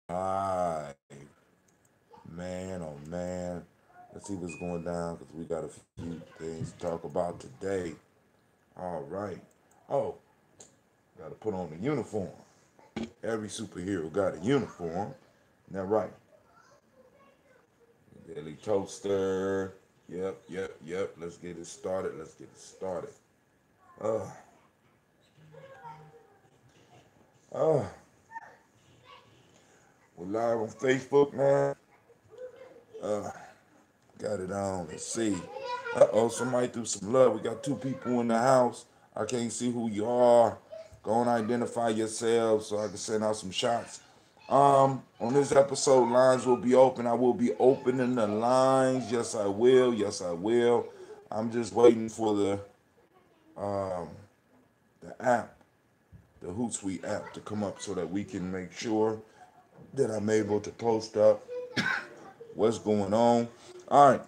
Hi, man, oh man. Let's see what's going down because we got a few things to talk about today. All right. Oh, got to put on the uniform. Every superhero got a uniform. Isn't that right? Daily toaster. Yep, yep, yep. Let's get it started. Let's get it started. Uh, uh, we're live on Facebook now. Uh, got it on. Let's see. Uh-oh, somebody threw some love. We got two people in the house. I can't see who you are. Go and identify yourselves so I can send out some shots. On this episode, lines will be open. I will be opening the lines. Yes, I will. Yes, I will. I'm just waiting for the app, the Hootsuite app, to come up so that we can make sure that I'm able to post up what's going on. All right.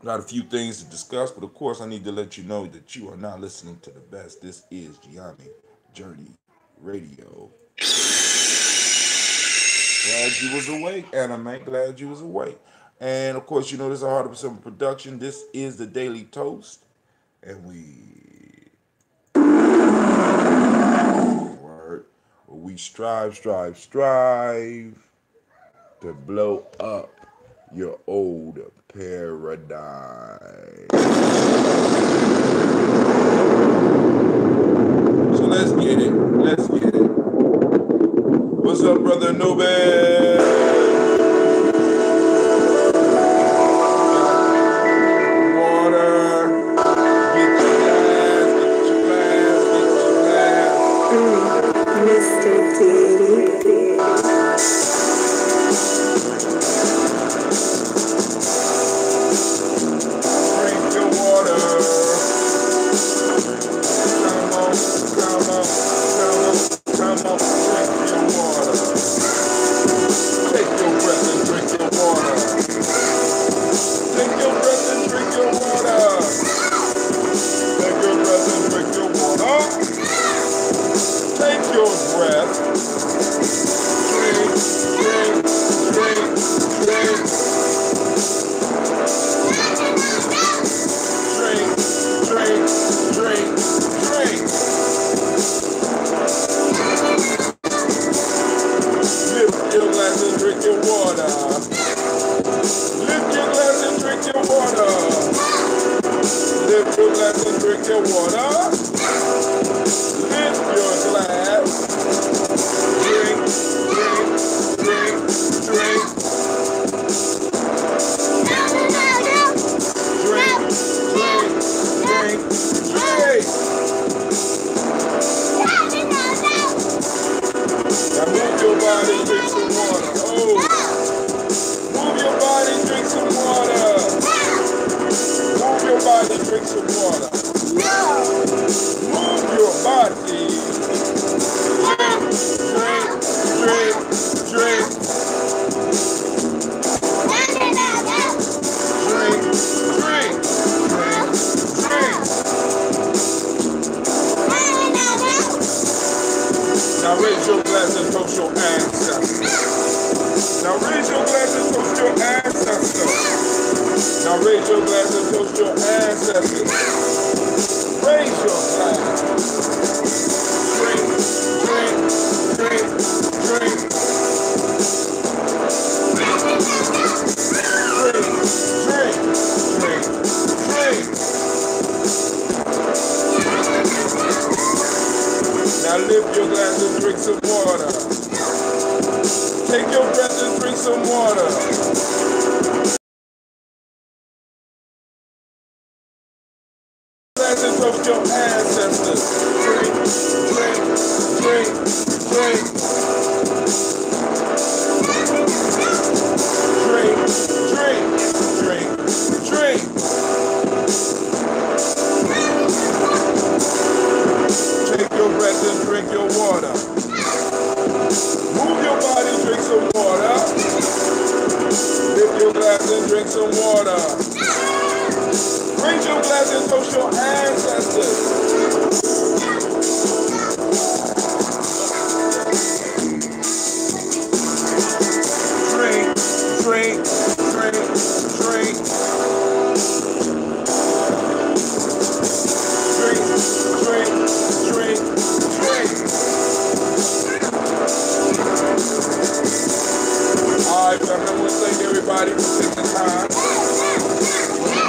Got a few things to discuss, but of course, I need to let you know that you are not listening to the best. This is Gye-Nyame Journey Radio. Glad you was awake, Anime. Glad you was awake. And of course, you know this is a 100% production. This is the Daily Toast, and we strive to blow up your old paradigm. So let's get it. Let's get it. What's up, brother Nobel? Water. Get your glass. Get your glass. Get your glass. Mr. Diddy. Drink your water. Come on, drink your water. Take your breath and drink your water. Take your breath and drink your water. Take your breath and drink your water. Take your breath. Drink, drink, drink, drink. Drink, drink, drink, drink. Lift your glass and drink your water. Lift your glass and drink your water. Lift your glass and drink your water. Lift your glass. Drink, drink, drink, drink. Drink, drink, drink, drink. Now move your body, drink some water. Oh, move your body, drink some water. Move your body, drink some water. Move your body. Drink, drink, drink, drink. Drink, drink, drink, drink. Now raise your glass and toast your ancestors. Now raise your glass and toast your ancestors. Now raise your glass and toast your ancestors. Raise your glass. Drink, drink, drink, drink. Drink, drink, drink, drink. Now lift your glass and drink some water. Take your breath and drink some water. Glass and toast your ancestors. Drink, drink, drink, drink. Drink, drink, drink, drink. Take your breath and drink your water. Move your body, drink some water. Lift your glass and drink some water. Raise your glass and toast your ancestors. to thank everybody for taking the time.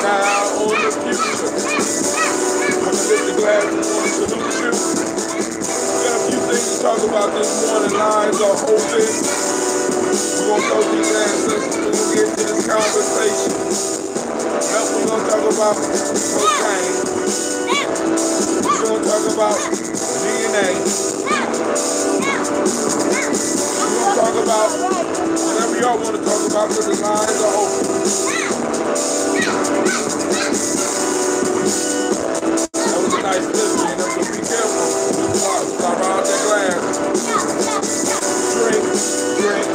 Now on the future. I'm going to lift the glass and want to salute you. We got a few things to talk about this morning. Lines are open. We're going to throw these ancestors. We're going to get into this conversation. Now we're going to talk about cocaine. We're going to talk about DNA. We're going to talk about whatever y'all want to talk about because the lines are open. That was a nice lift, man. So be careful. Stop out that glass. Drink, drink,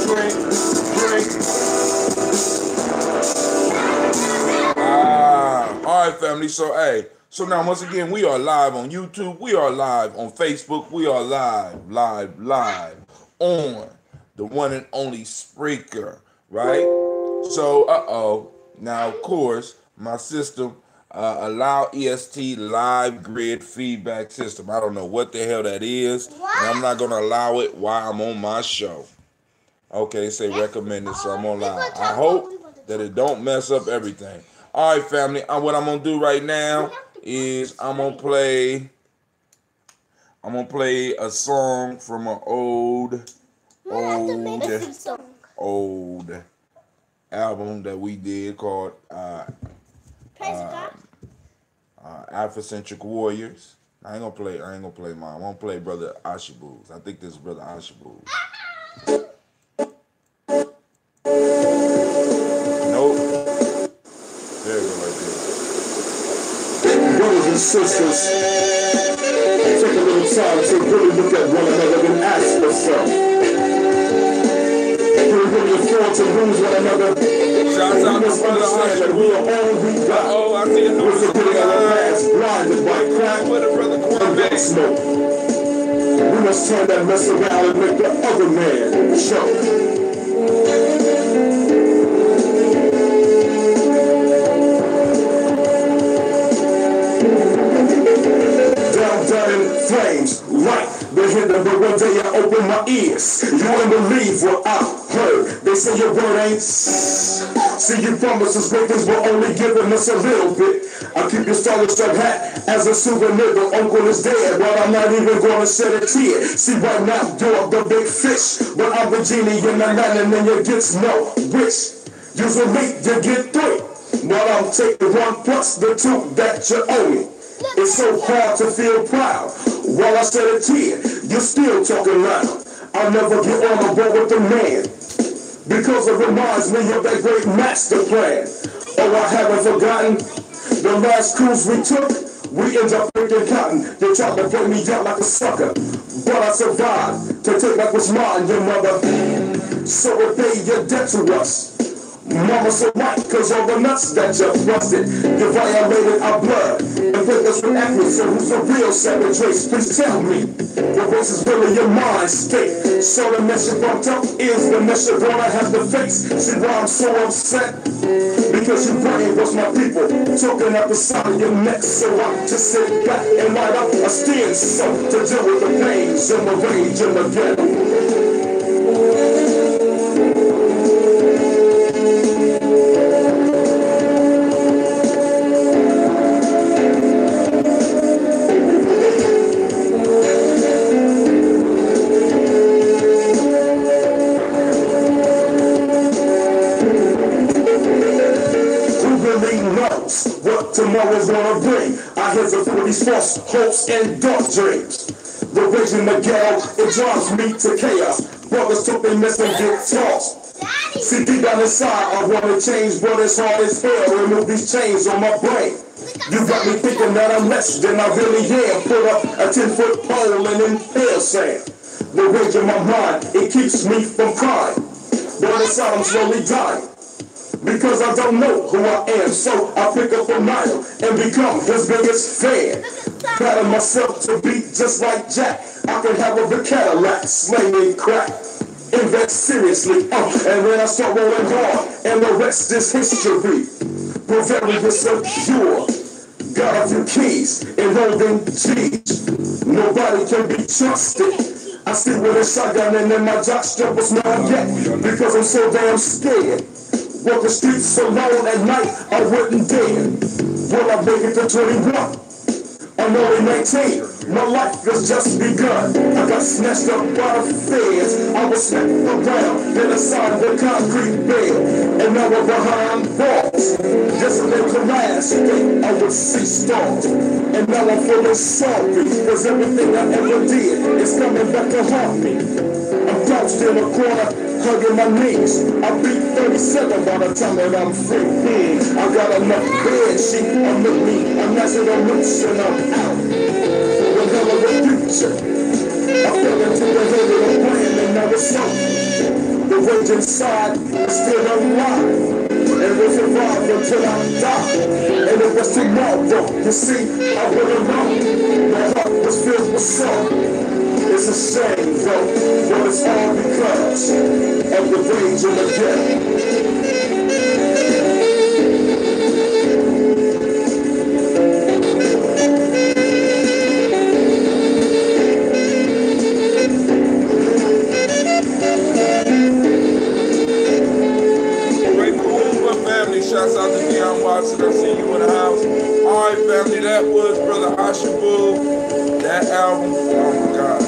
drink, drink. All right, family. So, hey. So now, once again, we are live on YouTube. We are live on Facebook. We are live on the one and only Spreaker, right? So, now, of course, my system, allow EST live grid feedback system. I don't know what the hell that is, and I'm not going to allow it while I'm on my show. Okay, say recommended, so I'm going to allow it. I hope that it don't mess up everything. All right, family, what I'm going to do right now is I'm gonna play a song from an old album that we did called Afrocentric Warriors. I ain't gonna play mine. I'm gonna play Brother Ashabu's. I think this is Brother Ashabu's. Nope. There we go right there. Brothers and sisters, take a little time to really look at one another and ask yourself, can we really afford to lose one another? Shouts out to Brother Ashabu. Oh, I see a new blinded by crack with a Brother Kuumba. Smoke. We must turn that mess around and make the other man choke. Down in flames, right behind them, but one day I open my ears. You wouldn't believe what I heard. They say your word ain't. See, you promised us great things, but only giving us a little bit. I keep your Starlight Stripe hat as a souvenir. The uncle is dead, but I'm not even gonna shed a tear. See, right now you're the big fish, but I'm the genie in the land, and then you get no wish. Usually you get 3, but I'm taking 1 plus the 2 that you owe me. It's so hard to feel proud. While I shed a tear, you're still talking loud. I'll never get on the board with the man, because it reminds me of that great master plan. Oh, I haven't forgotten the last cruise we took. We end up picking cotton. They tried to break me out like a sucker, but I survived to take back what's mine, your mother. So repay your debt to us. Mama so right, cause all the nuts that you busted, you violated our blood and put us with accuracy. So who's the real savage race? Please tell me, what race is really your mind state? So the mess you bumped up is the mess you're gonna have to face. See why I'm so upset? Because you brainwashed my people, talking at the side of your neck. So I just sit back and light up a steam so to deal with the pains and the rage and the ghetto. Tomorrow's gonna bring. I hear the these false hopes and dark dreams. The raging the ghetto, it drives me to chaos. Brothers took their mess and get tossed. See, deep down inside, I wanna change, but it's hard as hell to remove these chains on my brain. You got me thinking that I'm less than I really am. Put up a 10-foot pole and inhale sand. The rage in my mind, it keeps me from crying. But inside I'm slowly dying, because I don't know who I am. So I pick up a Nile and become his biggest fan. Pattern myself to be just like Jack. I can have a Cadillac, slinging crack. Invest seriously, and then I start rolling hard, and the rest is history. Provarious secure, got a few keys, enrolled in G's. Nobody can be trusted. I sleep with a shotgun and then my jock strap was not yet because I'm so damn scared. Walk the streets alone at night, I wouldn't dare. Will I make it to 21? I'm only 19, my life has just begun. I got snatched up by the feds. I was smacked around, then inside the concrete bed. And now I'm behind bars. Just a little last day, I would see stars. And now I'm feeling sorry, cause everything I ever did is coming back to haunt me. I'm crouched in a corner, hugging my knees. I beat 37 by the time that I'm free. I got enough bed sheet under me. I'm national rich and I'm out. With hell of a future. I fell into the head of the plan and now it's over. The rage inside is still alive. And will survive until I die. And it was tomorrow. You see, I went alone. My heart was filled with sorrow. It's a shame, though, but it's all because of the rage and the death. Great Kuumba family, shouts out to Deion Watson. I see you in the house. All right, family, that was Brother Ashabu. That album, oh my God.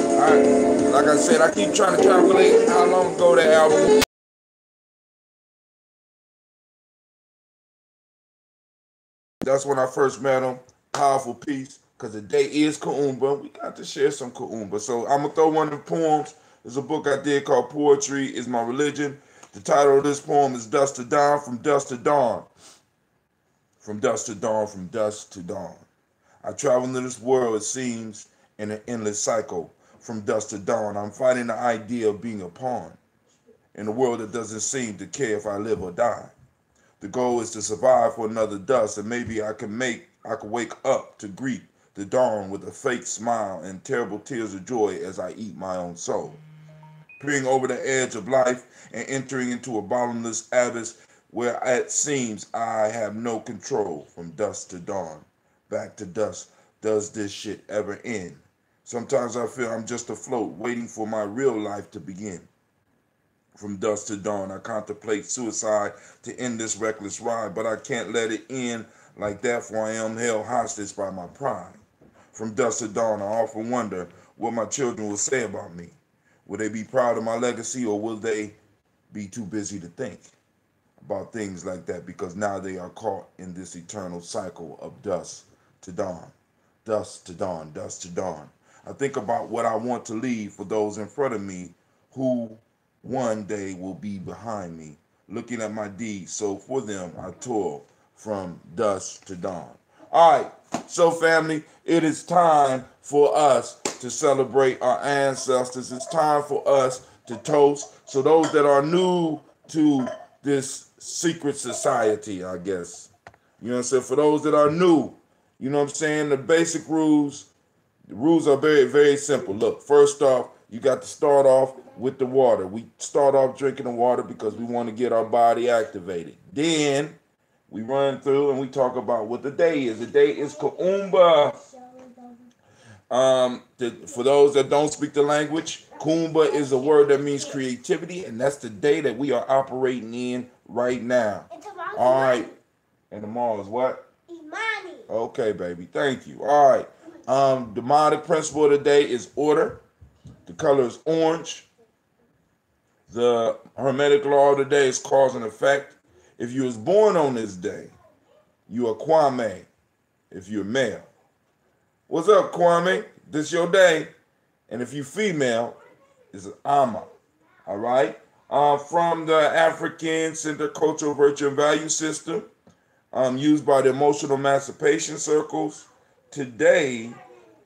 Like I said, I keep trying to calculate how long ago that album was. That's when I first met him. Powerful piece, because the day is Kuumba. We got to share some Kuumba. So I'm going to throw one of the poems. There's a book I did called Poetry is My Religion. The title of this poem is Dusk to Dawn, from dusk to dawn. From dusk to dawn, from dusk to dawn. I travel in this world, it seems, in an endless cycle. From dusk to dawn, I'm fighting the idea of being a pawn in a world that doesn't seem to care if I live or die. The goal is to survive for another dusk, and maybe I can wake up to greet the dawn with a fake smile and terrible tears of joy as I eat my own soul. Peering over the edge of life and entering into a bottomless abyss where it seems I have no control. From dusk to dawn, back to dusk, does this shit ever end? Sometimes I feel I'm just afloat, waiting for my real life to begin. From dusk to dawn, I contemplate suicide to end this reckless ride, but I can't let it end like that, for I am held hostage by my pride. From dusk to dawn, I often wonder what my children will say about me. Will they be proud of my legacy, or will they be too busy to think about things like that, because now they are caught in this eternal cycle of dusk to dawn, dusk to dawn, dusk to dawn. I think about what I want to leave for those in front of me who one day will be behind me, looking at my deeds. So for them, I toil from dusk to dawn. All right, so family, it is time for us to celebrate our ancestors. It's time for us to toast. So those that are new to this secret society, I guess, you know what I'm saying? For those that are new, you know what I'm saying? The basic rules, the rules are very, very simple. Look, first off, you got to start off with the water. We start off drinking the water because we want to get our body activated. Then we run through and we talk about what the day is. The day is Kuumba. For those that don't speak the language, Kuumba is a word that means creativity, and that's the day that we are operating in right now. All right. And tomorrow is what? Imani. Okay, baby. Thank you. All right. The demonic principle of the day is order. The color is orange. The hermetic law of the day is cause and effect. If you was born on this day, you are Kwame if you're male. What's up, Kwame? This your day. And if you female, it's an Ama. All right? From the African Center Cultural Virtue and Value System, used by the Emotional Emancipation Circles. Today,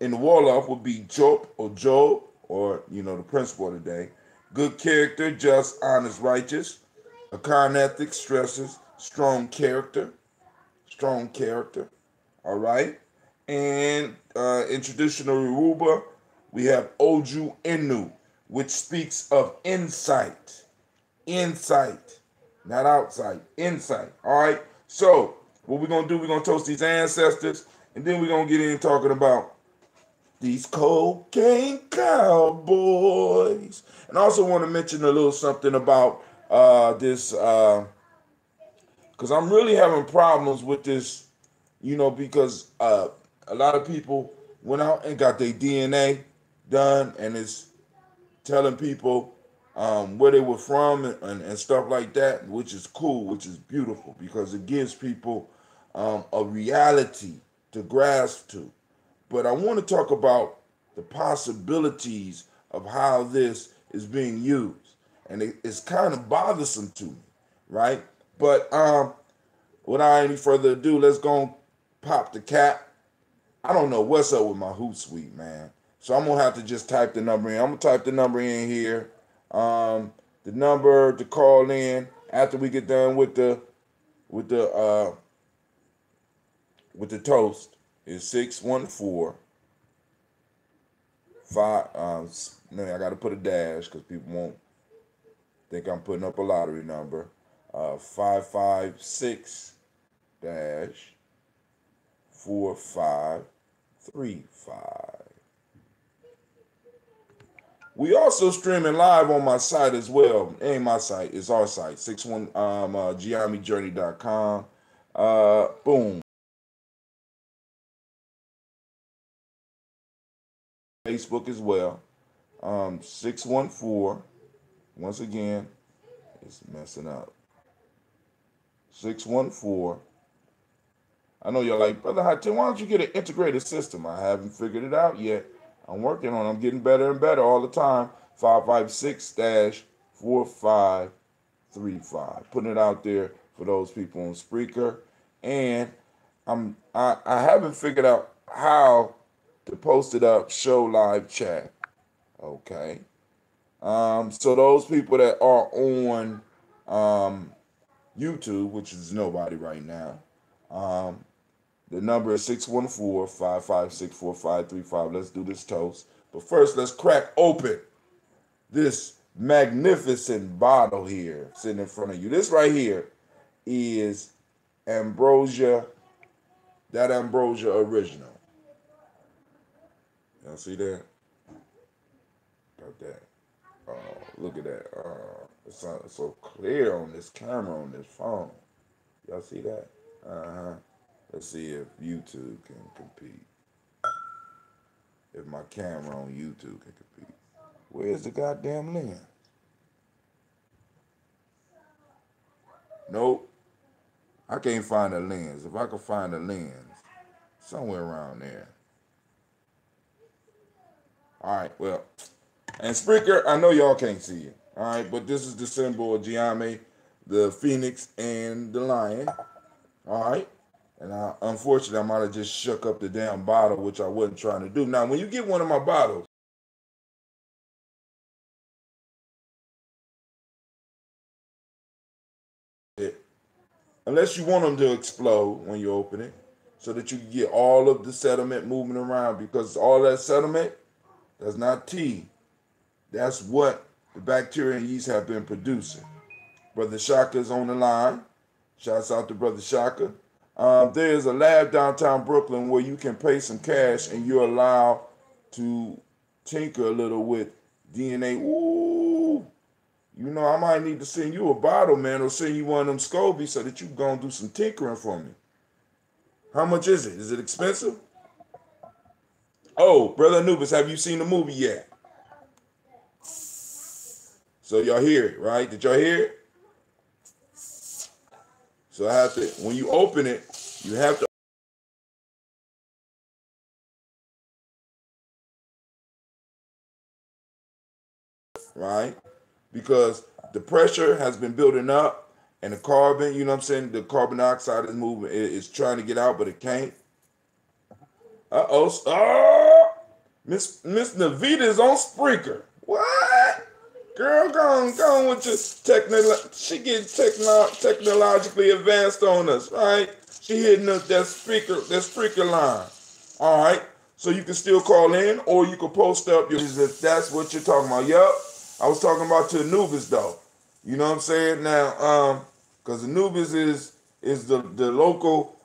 in the Wolof would be Job or Job, or, you know, the principle of the day. Good character, just, honest, righteous. A kind ethic stresses strong character. Strong character. All right? And in traditional Yoruba, we have Oju Enu, which speaks of insight. Insight. Not outside. Insight. All right? So, what we're going to do, we're going to toast these ancestors, and then we're going to get in talking about These cocaine cowboys. And I also want to mention a little something about this, because I'm really having problems with this, because a lot of people went out and got their DNA done, and it's telling people where they were from and stuff like that, which is cool, which is beautiful, because it gives people a reality to grasp to. But I want to talk about the possibilities of how this is being used. And it's kind of bothersome to me, right? But without any further ado, let's go and pop the cap. I don't know what's up with my Hootsuite, man. So I'm going to have to just type the number in. I'm going to type the number in here. The number to call in after we get done with the with the uh, with the toast is 614 5. No, I got to put a dash because people won't think I'm putting up a lottery number. 556 dash 4535. We also streaming live on my site as well. Ain't my site, it's our site. 61GyeMeJourney.com. Boom. Facebook as well. 614. Once again, it's messing up. 614. I know you're like, Brother Hatim, why don't you get an integrated system? I haven't figured it out yet. I'm working on it. I'm getting better and better all the time. 556-4535. Putting it out there for those people on Spreaker. And I haven't figured out how to post it up, show live chat. Okay. So those people that are on YouTube, which is nobody right now, the number is 614-556-4535. Let's do this toast. But first, let's crack open this magnificent bottle here sitting in front of you. This right here is Ambrosia, that Ambrosia original. Y'all see that? Got that. Look at that. It's so clear on this camera on this phone. Y'all see that? Let's see if YouTube can compete. If my camera on YouTube can compete. Where's the goddamn lens? Nope. I can't find a lens. If I could find a lens, somewhere around there. All right, well. And Spreaker, I know y'all can't see it. All right, but this is the symbol of Gye-Nyame, the phoenix, and the lion. All right. And unfortunately, I might have just shook up the damn bottle, which I wasn't trying to do. Now, when you get one of my bottles, unless you want them to explode when you open it, so that you can get all of the sediment moving around, because all that sediment, that's not tea. That's what the bacteria and yeast have been producing. Brother Shaka's on the line. Shouts out to Brother Shaka. There is a lab downtown Brooklyn where you can pay some cash and you're allowed to tinker a little with DNA. Ooh, I might need to send you a bottle, man, or send you one of them Scobies so that you can go and do some tinkering for me. How much is it? Is it expensive? Oh, Brother Anubis, have you seen the movie yet? So y'all hear it, right? Did y'all hear it? So I have to, when you open it, you have to, right? Because the pressure has been building up and the carbon, the carbon dioxide is moving, it's trying to get out, but it can't. Oh, Miss Navita is on Spreaker. What? Girl, go on with your she getting technologically advanced on us, right? She hitting up that Spreaker line. All right. So you can still call in, or you can post up your if that's what you're talking about. Yup. I was talking about to Anubis though. You know what I'm saying? Now, because Anubis is the local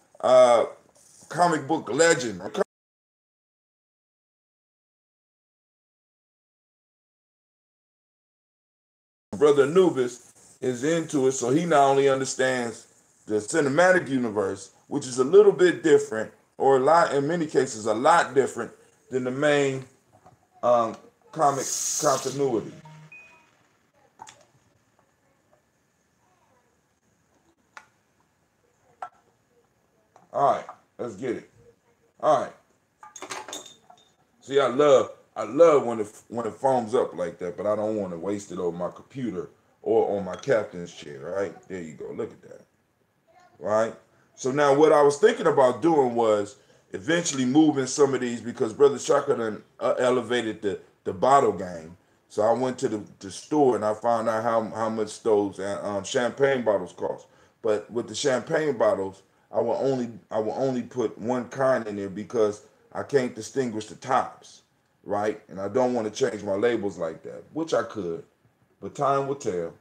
comic book legend. brother Anubis is into it, so he not only understands the cinematic universe, which is a little bit different, or a lot, in many cases, a lot different than the main comic continuity. All right, let's get it. All right. See, I love when it foams up like that, but I don't want to waste it on my computer or on my captain's chair. Right there, you go. Look at that. Right. So now, what I was thinking about doing was eventually moving some of these because Brother Shaka done elevated the bottle game. So I went to the store and I found out how much those champagne bottles cost. But with the champagne bottles, I will only put one kind in there because I can't distinguish the tops, right? And I don't want to change my labels like that, which I could, but time will tell. You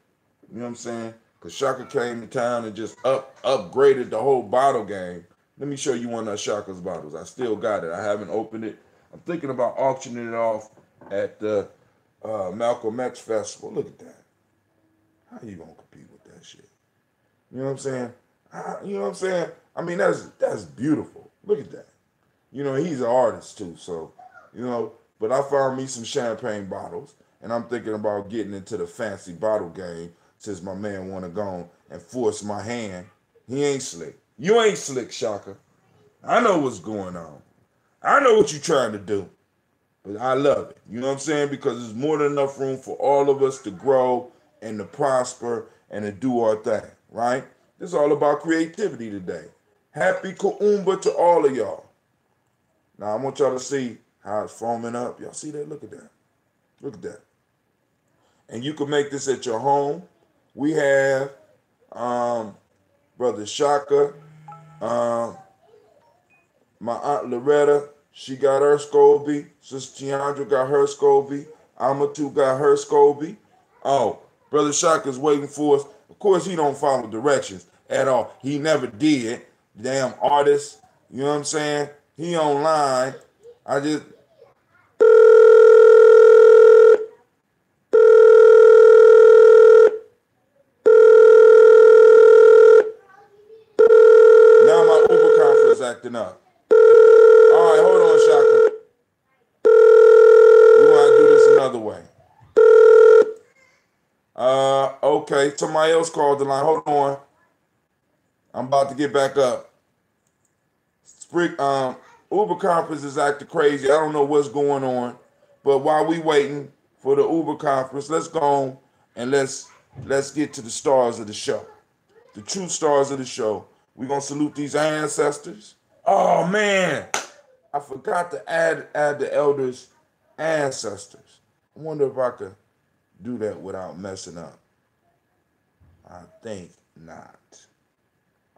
know what I'm saying? Because Shaka came to town and just upgraded the whole bottle game. Let me show you one of Shaka's bottles. I still got it. I haven't opened it. I'm thinking about auctioning it off at the Malcolm X Festival. Look at that. How you gonna compete with that shit? You know what I'm saying? You know what I'm saying? I mean, that's beautiful. Look at that. You know, he's an artist too, so, you know, but I found me some champagne bottles, and I'm thinking about getting into the fancy bottle game since my man want to go and force my hand. He ain't slick. You ain't slick, Shaka. I know what's going on. I know what you're trying to do, but I love it. You know what I'm saying? Because there's more than enough room for all of us to grow and to prosper and to do our thing, right? This is all about creativity today. Happy Kuumba to all of y'all. Now, I want y'all to see how it's foaming up. Y'all see that? Look at that. Look at that. And you can make this at your home. We have Brother Shaka, my Aunt Loretta, she got her Scolby. Sister Tiandra got her Scolby. Amatu got her Scolby. Oh, Brother Shaka's waiting for us. Of course, he don't follow directions at all. He never did. Damn artist. You know what I'm saying? He online. I just... Now my Uber conference acting up. All right, hold on, Shaka. We're going to do this another way. Okay, somebody else called the line. Hold on. I'm about to get back up. Uber conference is acting crazy. I don't know what's going on. But while we waiting for the Uber conference, let's go on and let's get to the stars of the show. The true stars of the show. We're going to salute these ancestors. Oh, man. I forgot to add the elders' ancestors. I wonder if I could do that without messing up. I think not.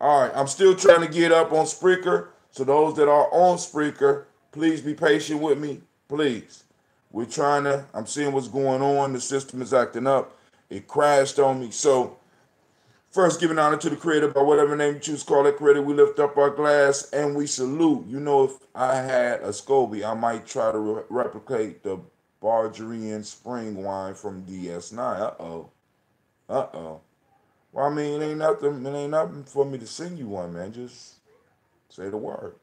All right, I'm still trying to get up on Spreaker. So those that are on Spreaker, please be patient with me, please. I'm seeing what's going on. The system is acting up. It crashed on me. So first, giving honor to the Creator by whatever name you choose to call that Creator. We lift up our glass and we salute. You know, if I had a Scolby, I might try to replicate the Bargerian spring wine from DS9. Uh-oh. Well, I mean, it ain't nothing for me to sing you one, man. Just say the word.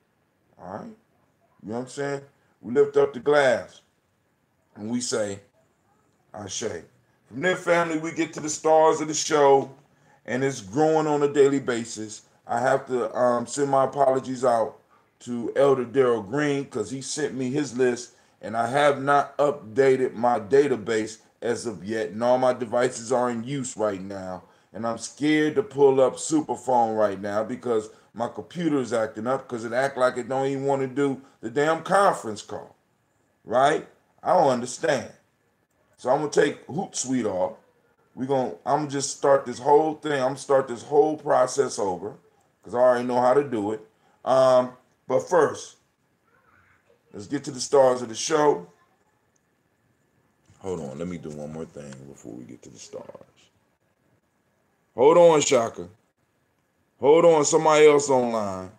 All right? You know what I'm saying? We lift up the glass and we say, Ashe. From there, family, we get to the stars of the show, and it's growing on a daily basis. I have to send my apologies out to Elder Darrell Green because he sent me his list, and I have not updated my database as of yet, and all my devices are in use right now. And I'm scared to pull up Superphone right now because my computer is acting up because it act like it don't even want to do the damn conference call, right? I don't understand. So I'm going to take Hootsuite off. I'm going to just start this whole thing. I'm going to start this whole process over because I already know how to do it. But first, let's get to the stars of the show. Hold on. Let me do one more thing before we get to the stars. Hold on, Shaka. Hold on, somebody else online.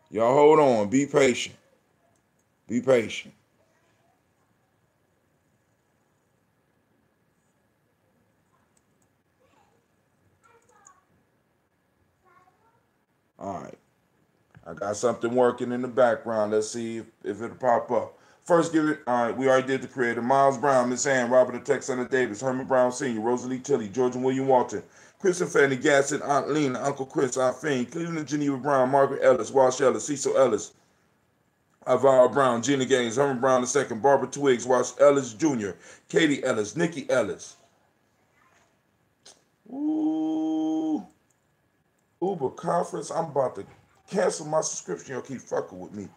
Y'all hold on. Be patient. Be patient. I got something working in the background. Let's see if it'll pop up. First, give it. All right, we already did the creator. Miles Brown, Miss Ann, Robert the Texana Davis, Herman Brown Sr., Rosalie Tilley, George and William Walton, Chris and Fanny Gasson, Aunt Lena, Uncle Chris, Aunt Fiend, Cleveland Geneva Brown, Margaret Ellis, Walsh Ellis, Cecil Ellis, Alvaro Brown, Gina Gaines, Herman Brown II, Barbara Twiggs, Walsh Ellis Jr., Katie Ellis, Nikki Ellis. Ooh, Uber conference. I'm about to cancel my subscription. Y'all keep fucking with me.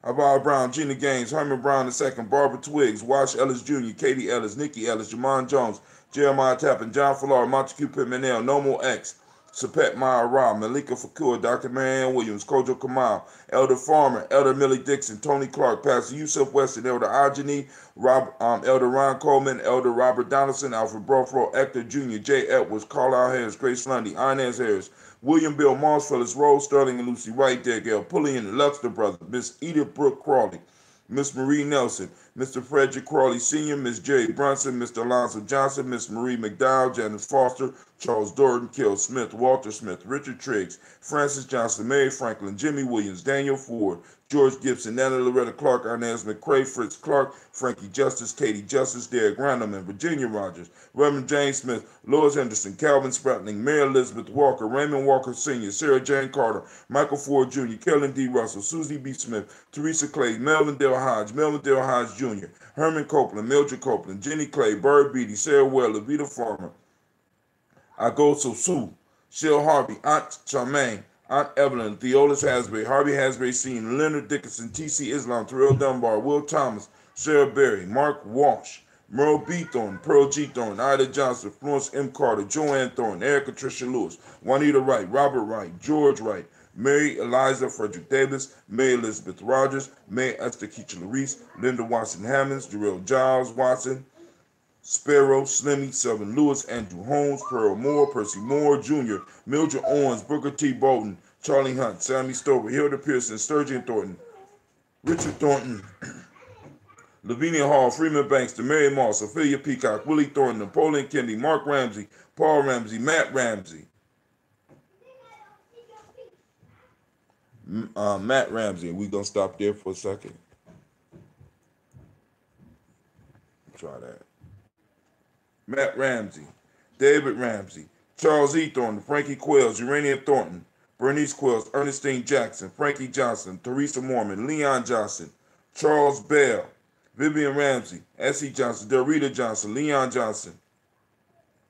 Alvaro Brown, Gina Gaines, Herman Brown II, Barbara Twiggs, Wash Ellis Jr., Katie Ellis, Nikki Ellis, Jamon Jones, Jeremiah Tappan, John Fallar, Montague Pittman, Nomo X, Sapet Maya Ra, Malika Fakur, Dr. Marianne Williams, Kojo Kamal, Elder Farmer, Elder Millie Dixon, Tony Clark, Pastor Yusuf Weston, Elder Ajani, Elder Ron Coleman, Elder Robert Donaldson, Alfred Brofro, Hector Jr., Jay Edwards, Carlisle Harris, Grace Lundy, Inez Harris, William Bill Moss, Phyllis Rose, Sterling and Lucy Wright, Gail Pullian, the Luxter Brothers, Miss Edith Brooke Crawley, Miss Marie Nelson, Mr. Frederick Crawley Sr., Miss Jerry Brunson, Mr. Alonzo Johnson, Miss Marie McDowell, Janice Foster, Charles Dorton, Kill Smith, Walter Smith, Richard Triggs, Francis Johnson, Mary Franklin, Jimmy Williams, Daniel Ford, George Gibson, Natalie Loretta Clark, Inez McCrae, Fritz Clark, Frankie Justice, Katie Justice, Derek Randleman, Virginia Rogers, Reverend James Smith, Lois Henderson, Calvin Spratling, Mary Elizabeth Walker, Raymond Walker Sr., Sarah Jane Carter, Michael Ford Jr., Kellen D. Russell, Susie B. Smith, Teresa Clay, Melvin Dale Hodge Jr., Herman Copeland, Mildred Copeland, Jenny Clay, Bird Beatty, Sarah Weller, Vita Farmer, Agoso Sue, Shell Harvey, Aunt Charmaine, Aunt Evelyn, Theolis Hasbury, Harvey Hasbury Sr., Leonard Dickinson, T.C. Islam, Terrell Dunbar, Will Thomas, Sarah Berry, Mark Walsh, Merle B. Thornton, Pearl G. Thornton, Ida Johnson, Florence M. Carter, Joanne Thornton, Erica Tricia Lewis, Juanita Wright, Robert Wright, George Wright, Mary Eliza Frederick Davis, Mary Elizabeth Rogers, May Esther Keachler Reese, Linda Watson Hammonds, Jarrell Giles Watson, Sparrow, Slimmy, Selvin Lewis, Andrew Holmes, Pearl Moore, Percy Moore Jr., Mildred Owens, Booker T. Bolton, Charlie Hunt, Sammy Stover, Hilda Pearson, Sturgeon Thornton, Richard Thornton, Lavinia Hall, Freeman Banks, Mary Moss, Ophelia Peacock, Willie Thornton, Napoleon Kennedy, Mark Ramsey, Paul Ramsey, Matt Ramsey. Matt Ramsey. We're going to stop there for a second. Try that. Matt Ramsey, David Ramsey, Charles E. Thornton, Frankie Quells, Urania Thornton, Bernice Quells, Ernestine Jackson, Frankie Johnson, Teresa Mormon, Leon Johnson, Charles Bell, Vivian Ramsey, S.E. Johnson, Dorita Johnson, Leon Johnson,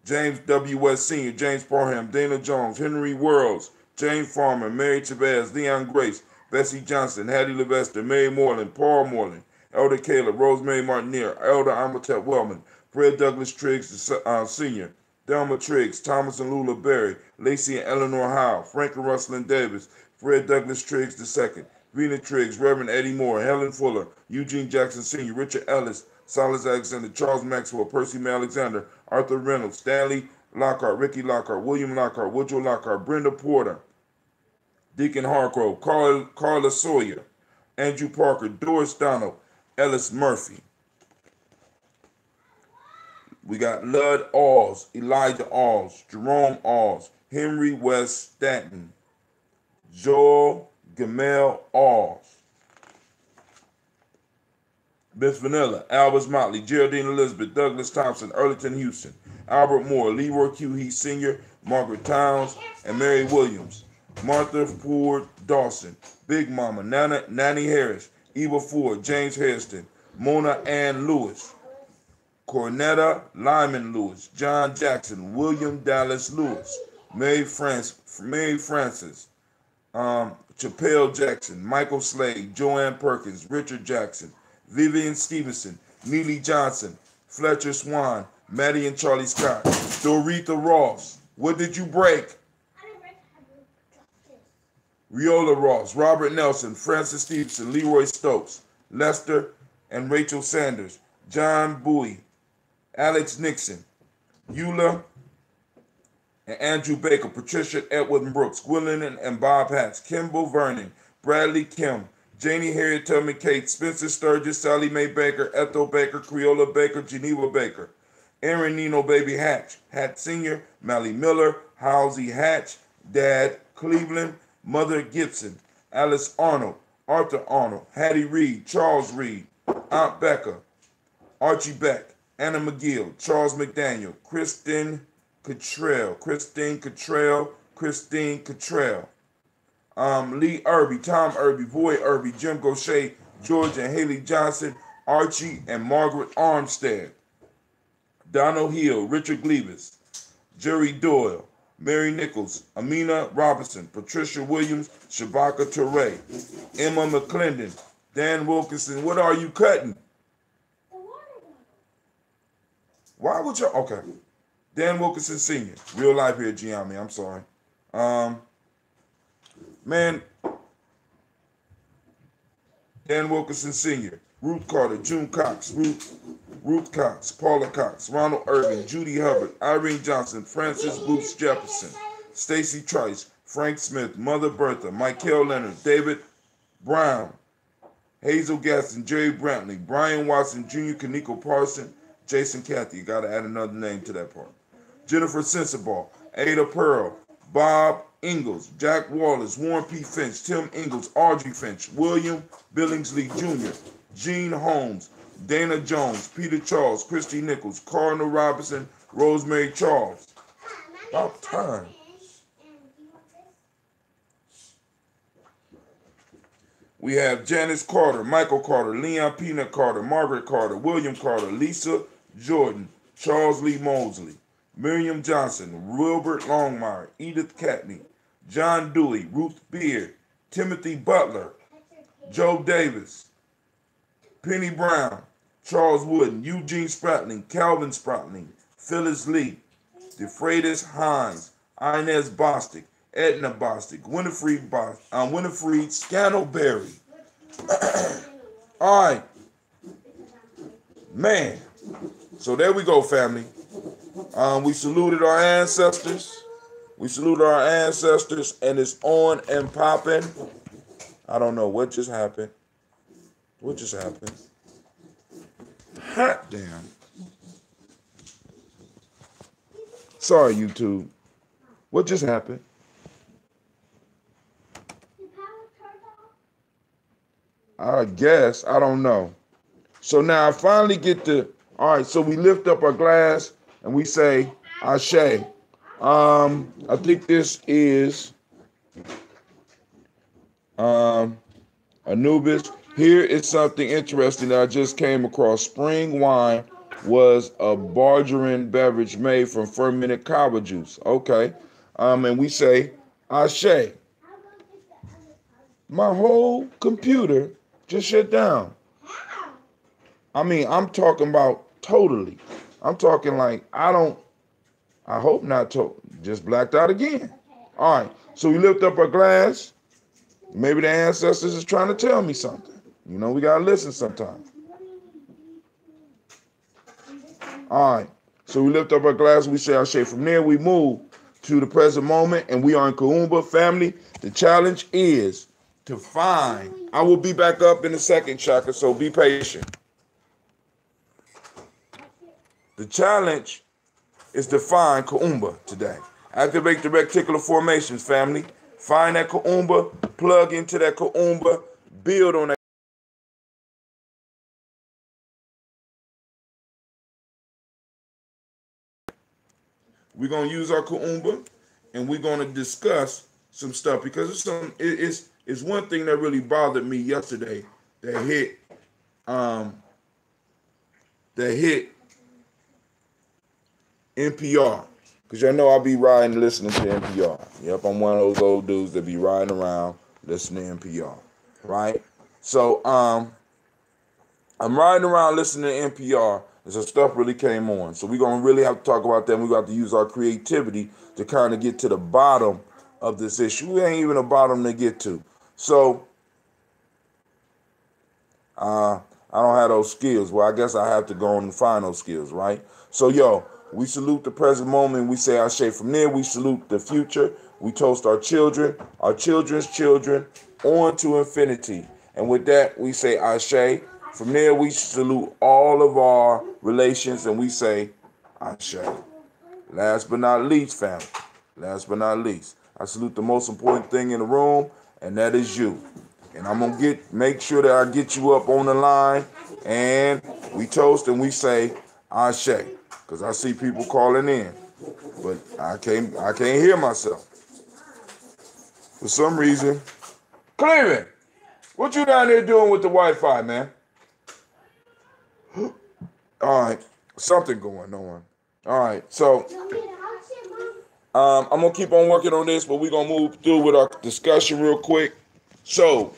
James W. West Sr., James Parham, Dana Jones, Henry Worlds, Jane Farmer, Mary Chavez, Leon Grace, Bessie Johnson, Hattie Levester, Mary Moreland, Paul Moreland, Elder Caleb, Rosemary Martineer, Elder Amatep Wellman, Fred Douglas Triggs Sr., Delma Triggs, Thomas and Lula Berry, Lacey and Eleanor Howe, Frank and Russell Davis, Fred Douglas Triggs II, Vena Triggs, Reverend Eddie Moore, Helen Fuller, Eugene Jackson Sr., Richard Ellis, Silas Alexander, Charles Maxwell, Percy May Alexander, Arthur Reynolds, Stanley Lockhart, Ricky Lockhart, William Lockhart, Woodrow Lockhart, Brenda Porter, Deacon Hargrove, Carla Sawyer, Andrew Parker, Doris Donald, Ellis Murphy. We got Lud Alls, Elijah Alls, Jerome Alls, Henry West Stanton, Joel Gamel Alls, Miss Vanilla, Albus Motley, Geraldine Elizabeth, Douglas Thompson, Earlington Houston, Albert Moore, Leroy Q. Heath Sr., Margaret Towns, and Mary Williams, Martha Ford Dawson, Big Mama, Nanny Harris, Eva Ford, James Hairston, Mona Ann Lewis, Cornetta Lyman Lewis, John Jackson, William Dallas Lewis, Mary Francis, Chappelle Jackson, Michael Slade, Joanne Perkins, Richard Jackson, Vivian Stevenson, Neely Johnson, Fletcher Swan, Maddie and Charlie Scott, Doretha Ross. What did you break? Riola Ross, Robert Nelson, Francis Stevenson, Leroy Stokes, Lester and Rachel Sanders, John Bowie, Alex Nixon, Eula and Andrew Baker, Patricia Edward Brooks, Gwendolyn and Bob Hatch, Kimball Vernon, Bradley Kim, Janie Harriet Tubman Kate, Spencer Sturgis, Sally Mae Baker, Ethel Baker, Creola Baker, Geneva Baker, Aaron Nino Baby Hatch, Hatch Sr., Mally Miller, Halsey Hatch, Dad Cleveland, Mother Gibson, Alice Arnold, Arthur Arnold, Hattie Reed, Charles Reed, Aunt Becca, Archie Beck, Anna McGill, Charles McDaniel, Christine Cottrell, Lee Irby, Tom Irby, Boyd Irby, Jim Gaucher, George and Haley Johnson, Archie and Margaret Armstead, Donald Hill, Richard Gleavis, Jerry Doyle, Mary Nichols, Amina Robinson, Patricia Williams, Shabaka Toure, Emma McClendon, Dan Wilkinson. What are you cutting? Why would you? Okay. Dan Wilkinson Sr. Real life here, Gye-Nyame. I'm sorry. Man. Dan Wilkinson Sr., Ruth Carter, June Cox, Ruth Cox, Paula Cox, Ronald Irving, Judy Hubbard, Irene Johnson, Francis Boots Jefferson, Stacy Trice, Frank Smith, Mother Bertha, Michael Leonard, David Brown, Hazel Gaston, Jerry Brantley, Brian Watson, Jr., Kaniko Parson, Jason Cathy. You got to add another name to that part. Jennifer Sensabaugh, Ada Pearl, Bob Ingalls, Jack Wallace, Warren P. Finch, Tim Ingalls, Audrey Finch, William Billingsley Jr., Gene Holmes, Dana Jones, Peter Charles, Christy Nichols, Cardinal Robinson, Rosemary Charles. About time. We have Janice Carter, Michael Carter, Leon Peanut Carter, Margaret Carter, William Carter, Lisa Jordan, Charles Lee Mosley, Miriam Johnson, Wilbert Longmire, Edith Catney, John Dewey, Ruth Beard, Timothy Butler, Joe Davis, Penny Brown, Charles Wooden, Eugene Spratling, Calvin Spratling, Phyllis Lee, DeFreitas Hines, Inez Bostic, Edna Bostic, Winifred Scannellberry. All right. Man. So there we go, family. We saluted our ancestors. We saluted our ancestors, and it's on and popping. I don't know what just happened. What just happened? Hot damn. Sorry, YouTube. What just happened? I guess. I don't know. So now I finally get to, all right, so we lift up our glass and we say, Ashe. I think this is Anubis. Here is something interesting that I just came across. Spring wine was a bargeron beverage made from fermented kava juice. Okay. And we say, Ashe. My whole computer just shut down. I mean, I'm talking about totally. I'm talking like I hope not just blacked out again. All right. So we lift up our glass. Maybe the ancestors is trying to tell me something. You know, we got to listen sometimes. All right. So we lift up our glass. We say Ashe. From there, we move to the present moment, and we are in Kuumba, family. The challenge is to find. I will be back up in a second, Shaka, so be patient. The challenge is to find Kuumba today. Activate the reticular formations, family. Find that Kuumba, plug into that Kuumba, build on that. We're going to use our Kuumba, and we're going to discuss some stuff, because it's one thing that really bothered me yesterday that hit NPR, because y'all know I'll be riding listening to NPR. Yep, I'm one of those old dudes that be riding around listening to NPR, right? So I'm riding around listening to NPR, and some stuff really came on. So we're going to really have to talk about that, and we're going to have to use our creativity to kind of get to the bottom of this issue. We ain't even a bottom to get to. So I don't have those skills. Well, I guess I have to go on and find those skills, right? So, yo, we salute the present moment. We say Ashe. From there, we salute the future. We toast our children, our children's children, on to infinity. And with that, we say Ashe. From there, we salute all of our relations, and we say Ashe. Last but not least, family. Last but not least, I salute the most important thing in the room, and that is you. And I'm gonna make sure that I get you up on the line, and we toast and we say Ashe, because I see people calling in, but I can't hear myself for some reason. Cleveland, what you down there doing with the Wi-Fi, man? All right, something going on. All right, so I'm gonna keep on working on this, but we're gonna move through with our discussion real quick. So,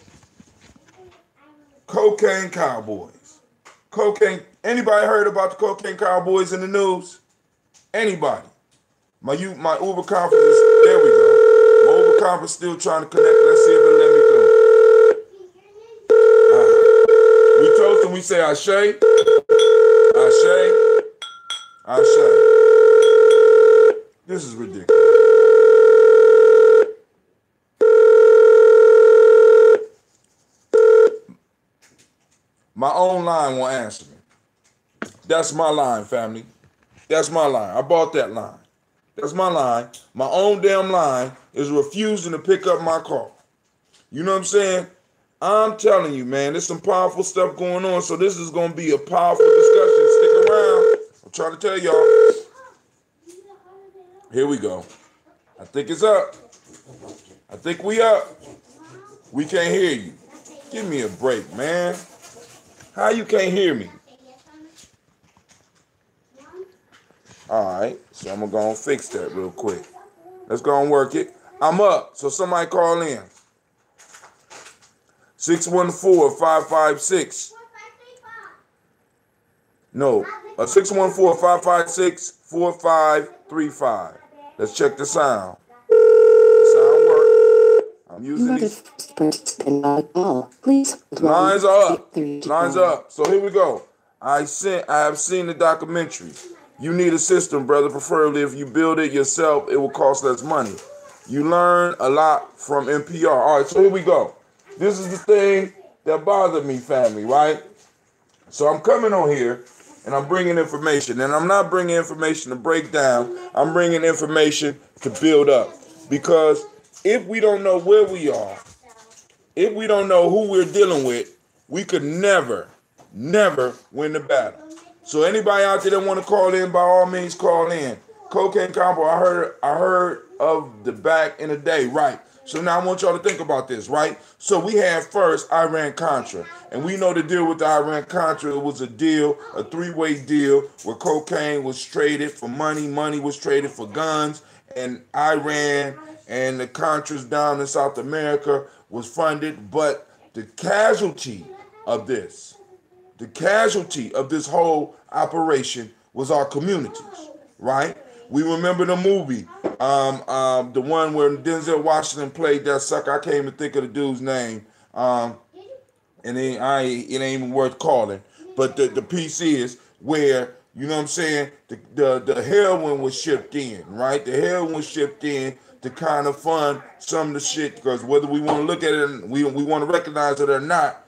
cocaine cowboys. Cocaine. Anybody heard about the cocaine cowboys in the news? Anybody? My Uber conference. There we go. My Uber conference still trying to connect. Let's see if it let me through. We toast and we say Ashe, Ashe, Ashe. This is ridiculous. My own line won't answer me. That's my line, family. That's my line. I bought that line. That's my line. My own damn line is refusing to pick up my call. You know what I'm saying? I'm telling you, man, there's some powerful stuff going on, so this is going to be a powerful discussion. Stick around. I'm trying to tell y'all. Here we go. I think it's up. I think we up. We can't hear you. Give me a break, man. How you can't hear me? All right, so I'm going to go and fix that real quick. Let's go and work it. I'm up, so somebody call in. 614-556. No, 614-556-4535. Let's check the sound. The sound work. I'm using these. Please. Lines are up. Lines up. So here we go. I have seen the documentary. You need a system, brother. Preferably if you build it yourself, it will cost less money. You learn a lot from NPR. All right, so here we go. This is the thing that bothered me, family, right? So I'm coming on here and I'm bringing information. And I'm not bringing information to break down. I'm bringing information to build up. Because if we don't know where we are, if we don't know who we're dealing with, we could never win the battle. So anybody out there that want to call in, by all means, call in. Cocaine combo, I heard of the back in the day, right? So now I want y'all to think about this, right? So we had first Iran-Contra, and we know the deal with the Iran-Contra. It was a deal, a three-way deal, where cocaine was traded for money, money was traded for guns, and Iran and the Contras down in South America was funded. But the casualty of this whole operation was our communities, right? We remember the movie, the one where Denzel Washington played that sucker. I can't even think of the dude's name, and it ain't even worth calling. But the piece is where, you know what I'm saying, the heroin was shipped in, right? The heroin was shipped in to kind of fund some of the shit, because whether we want to look at it, we want to recognize it or not,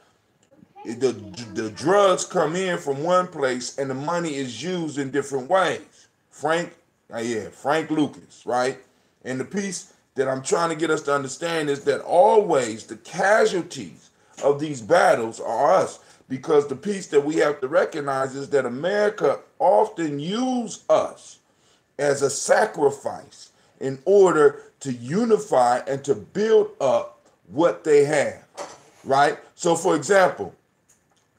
the drugs come in from one place and the money is used in different ways. Frank Lucas, right? And the piece that I'm trying to get us to understand is that always the casualties of these battles are us, because the piece that we have to recognize is that America often use us as a sacrifice in order to unify and to build up what they have, right? So for example,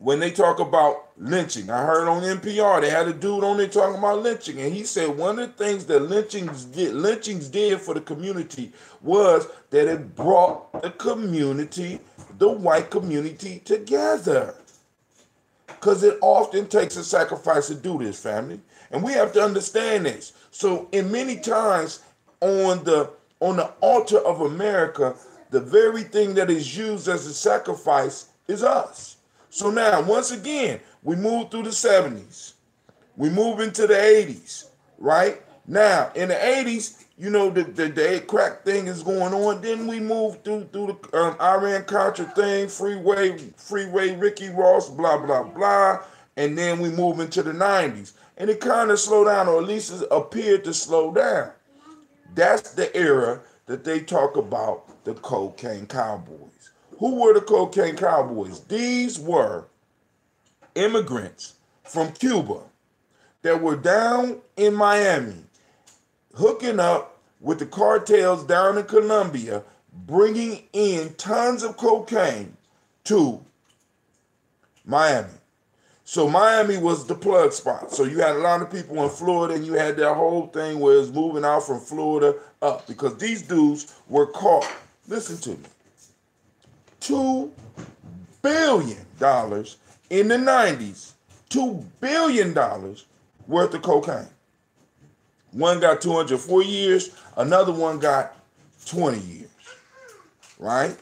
when they talk about lynching, I heard on NPR, they had a dude on there talking about lynching, and he said one of the things that lynchings did for the community was that it brought the community, the white community, together. Because it often takes a sacrifice to do this, family. And we have to understand this. So in many times on the altar of America, the very thing that is used as a sacrifice is us. So now, once again, we move through the 70s. We move into the 80s, right? Now, in the 80s, you know, the crack thing is going on. Then we move through the Iran-Contra thing, freeway Ricky Ross, blah, blah, blah. And then we move into the 90s. And it kind of slowed down, or at least it appeared to slow down. That's the era that they talk about the cocaine cowboys. Who were the cocaine cowboys? These were immigrants from Cuba that were down in Miami, hooking up with the cartels down in Colombia, bringing in tons of cocaine to Miami. So Miami was the plug spot. So you had a lot of people in Florida, and you had that whole thing where it's moving out from Florida up, because these dudes were caught. Listen to me. $2 billion in the 90s. $2 billion worth of cocaine. One got 204 years. Another one got 20 years. Right?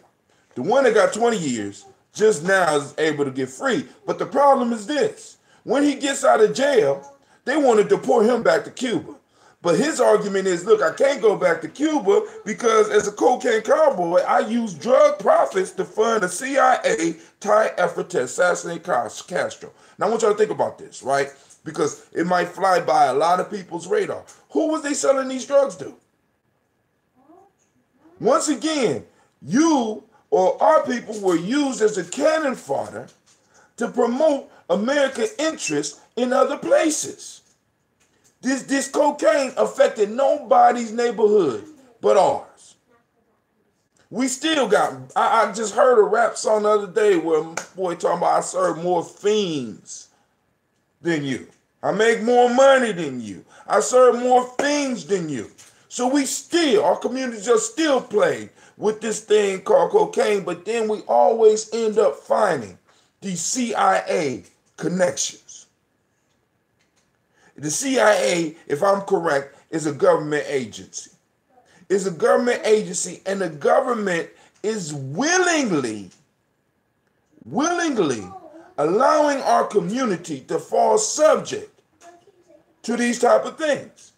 The one that got 20 years just now is able to get free. But the problem is this. When he gets out of jail, they want to deport him back to Cuba. But his argument is, look, I can't go back to Cuba because as a cocaine cowboy, I use drug profits to fund a CIA-type effort to assassinate Castro. Now, I want y'all to think about this, right? Because it might fly by a lot of people's radar. Who was they selling these drugs to? Once again, you or our people were used as a cannon fodder to promote American interests in other places. This cocaine affected nobody's neighborhood but ours. We still got, I just heard a rap song the other day where a boy talking about I serve more fiends than you. I make more money than you. I serve more fiends than you. So we still, our communities are still plagued with this thing called cocaine, but then we always end up finding these CIA connections. The CIA, if I'm correct, is a government agency. It's a government agency, and the government is willingly allowing our community to fall subject to these type of things.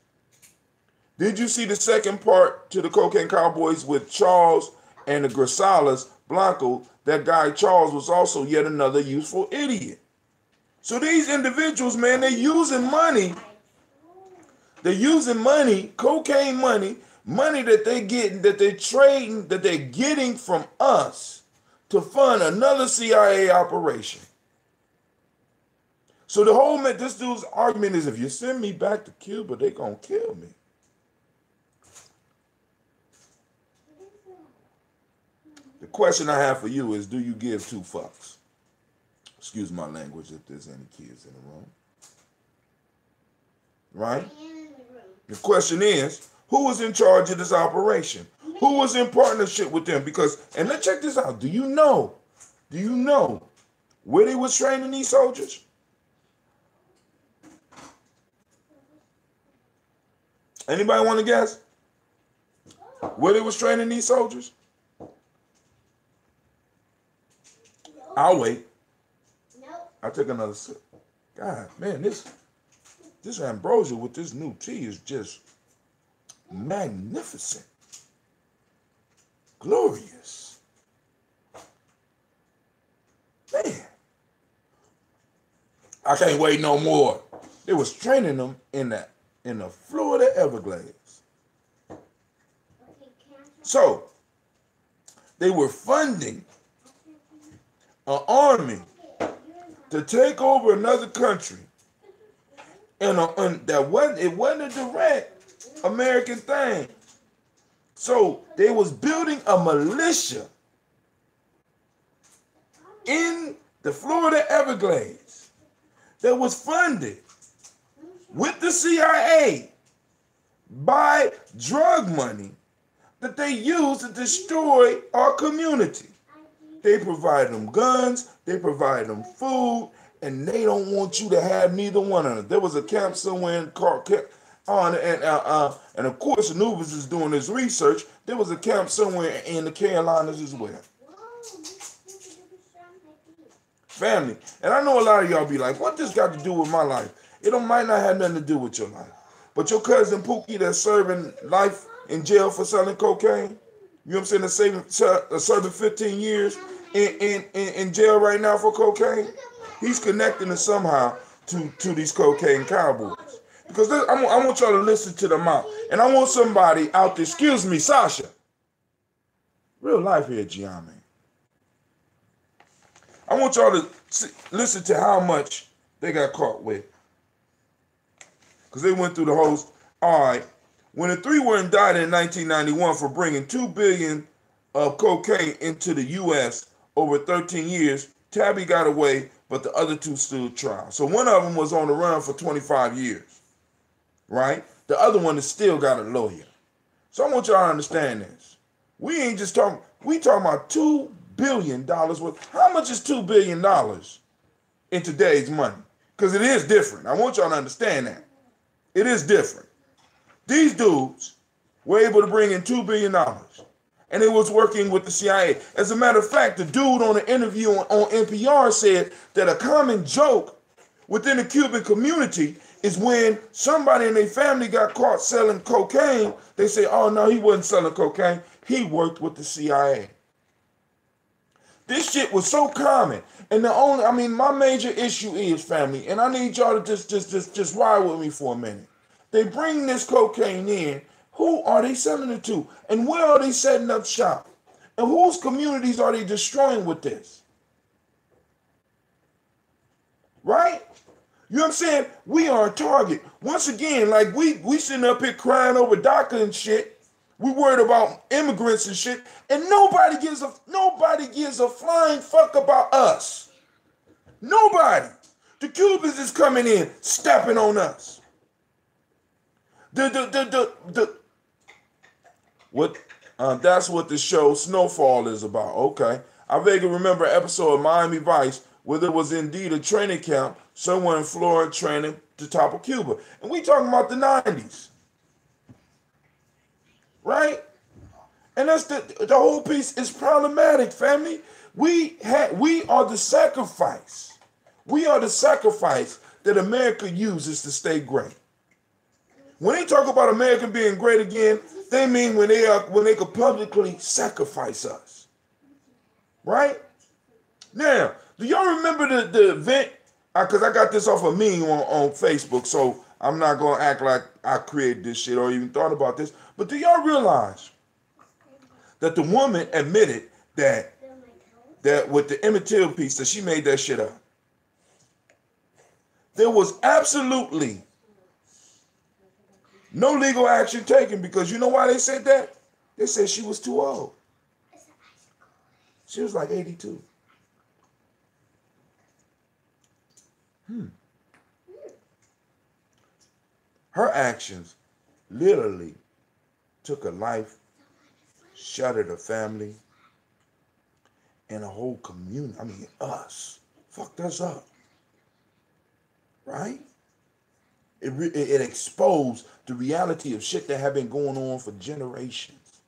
Did you see the second part to the Cocaine Cowboys with Charles and the Grisalas Blanco? That guy Charles was also yet another useful idiot. So these individuals, man, they're using money. They're using money, cocaine money, money that they're getting, that they're trading, that they're getting from us to fund another CIA operation. So the whole, this dude's argument is, if you send me back to Cuba, they're going to kill me. The question I have for you is, do you give two fucks? Excuse my language if there's any kids in the room. Right? The question is, who was in charge of this operation? Who was in partnership with them? Because, and let's check this out. Do you know where they was training these soldiers? Anybody want to guess? Where they was training these soldiers? I'll wait. I'll take another sip. God, man, this ambrosia with this new tea is just magnificent. Glorious. Man. I can't wait no more. They was training them in the Florida Everglades. So, they were funding an army to take over another country, and it wasn't a direct American thing. So they was building a militia in the Florida Everglades that was funded with the CIA by drug money that they used to destroy our community. They provide them guns, they provide them food, and they don't want you to have neither one of them. There was a camp somewhere in and of course, Anubis is doing his research. There was a camp somewhere in the Carolinas as well. Family. And I know a lot of y'all be like, what this got to do with my life? It might not have nothing to do with your life. But your cousin Pookie that's serving life in jail for selling cocaine, you know what I'm saying, serving 15 years in jail right now for cocaine, he's connecting us somehow to these cocaine cowboys. Because I want y'all to listen to them out. And I want somebody out there, excuse me, Sasha. Real life here, Gye-Nyame. I want y'all to listen to how much they got caught with. Because they went through the whole... All right. When the three were indicted in 1991 for bringing $2 billion of cocaine into the U.S. over 13 years, Tabby got away, but the other two stood trial. So one of them was on the run for 25 years, right? The other one has still got a lawyer. So I want y'all to understand this. We ain't just talking... We talking about $2 billion worth. How much is $2 billion in today's money? Because it is different. I want y'all to understand that. It is different. These dudes were able to bring in $2 billion, and it was working with the CIA. As a matter of fact, the dude on the interview on NPR said that a common joke within the Cuban community is when somebody in their family got caught selling cocaine, they say, oh, no, he wasn't selling cocaine. He worked with the CIA. This shit was so common. And my major issue is, family, and I need y'all to just ride with me for a minute. They bring this cocaine in. Who are they selling it to? And where are they setting up shop? And whose communities are they destroying with this? Right? You know what I'm saying? We are a target. Once again, like we sitting up here crying over DACA and shit. We worried about immigrants and shit, and nobody gives a flying fuck about us. Nobody. The Cubans is coming in, stepping on us. That's what the show Snowfall is about. Okay. I vaguely remember an episode of Miami Vice where there was indeed a training camp somewhere in Florida training to topple Cuba. And we talking about the 90s. Right? And that's the whole piece is problematic, family. We are the sacrifice. We are the sacrifice that America uses to stay great. When they talk about America being great again, they mean when they could publicly sacrifice us. Right? Now, do y'all remember the event? Because I got this off a meme on Facebook, so I'm not going to act like I created this shit or even thought about this. But do y'all realize that the woman admitted that with the Emmett Till piece that she made that shit up? There was absolutely no legal action taken because you know why they said that? They said she was too old. She was like 82. Her actions literally took a life, shattered a family, and a whole community. I mean, us. Fucked us up. Right? It exposed the reality of shit that had been going on for generations.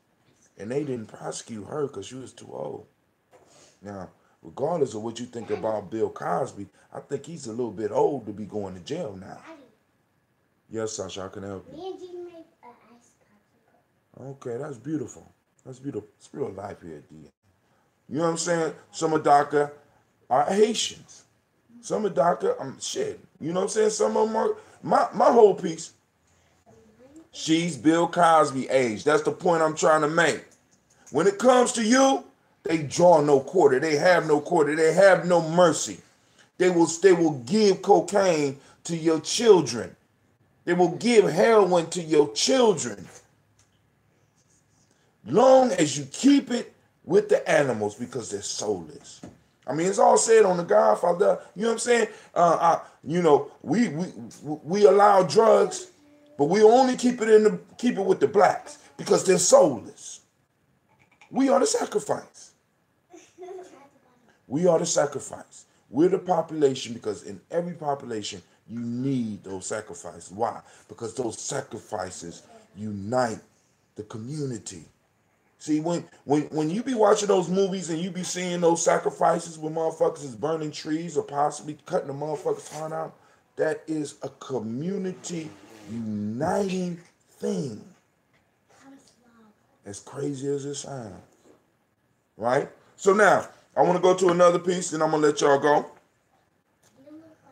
And they didn't prosecute her because she was too old. Now, regardless of what you think about Bill Cosby, I think he's a little bit old to be going to jail now. Yes, Sasha, I can help you. Okay, that's beautiful. That's beautiful. It's real life here, D. You know what I'm saying? Some of DACA are Haitians. Some of DACA, shit. You know what I'm saying? Some of them are, my whole piece, she's Bill Cosby age. That's the point I'm trying to make. When it comes to you, they draw no quarter. They have no quarter. They have no mercy. They will give cocaine to your children. They will give heroin to your children. Long as you keep it with the animals because they're soulless. I mean, it's all said on The Godfather. You know what I'm saying? We allow drugs, but we only keep it with the blacks because they're soulless. We are the sacrifice. We are the sacrifice. We're the population because in every population, you need those sacrifices. Why? Because those sacrifices unite the community. See, when you be watching those movies and you be seeing those sacrifices where motherfuckers is burning trees or possibly cutting the motherfucker's heart out, that is a community uniting thing. As crazy as it sounds. Right? So now, I want to go to another piece and I'm going to let y'all go.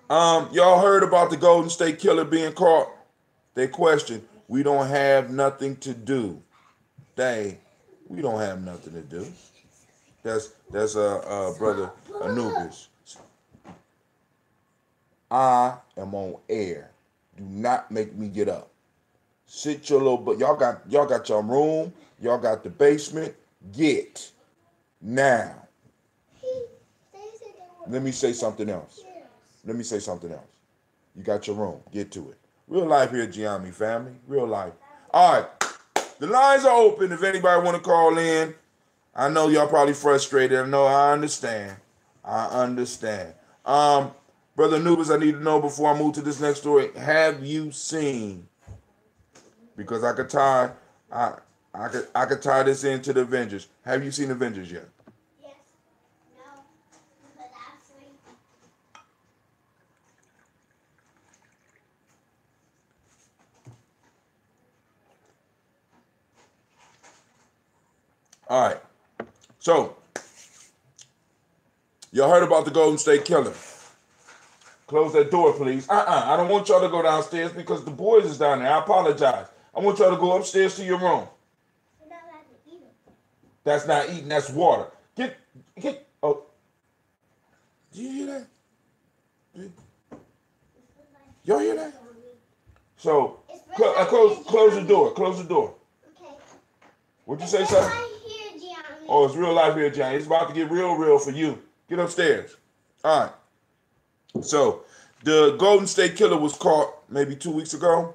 Y'all heard about the Golden State Killer being caught? They questioned, we don't have nothing to do. They We don't have nothing to do. That's brother Anubis. I am on air. Do not make me get up. Sit your little but y'all got your room, y'all got the basement. Get now. Let me say something else. You got your room. Get to it. Real life here, Gye-Nyame family. Real life. All right. The lines are open if anybody want to call in. I know y'all probably frustrated. I understand. Brother Anubis, I need to know before I move to this next story. Have you seen? Because I could tie this into the Avengers. Have you seen Avengers yet? Yes. No. But actually. All right. So, y'all heard about the Golden State Killer. Close that door, please. I don't want y'all to go downstairs because the boys is down there. I apologize. I want y'all to go upstairs to your room. We're not allowed to eat them. That's not eating. That's water. Get. Oh. Do you hear that? Y'all hear that? So, close the door. Close the door. Okay. What'd you say, It's sir? right here, Gye-Nyame. Oh, it's real life here, Johnny. It's about to get real for you. Get upstairs. All right. So, the Golden State Killer was caught maybe 2 weeks ago.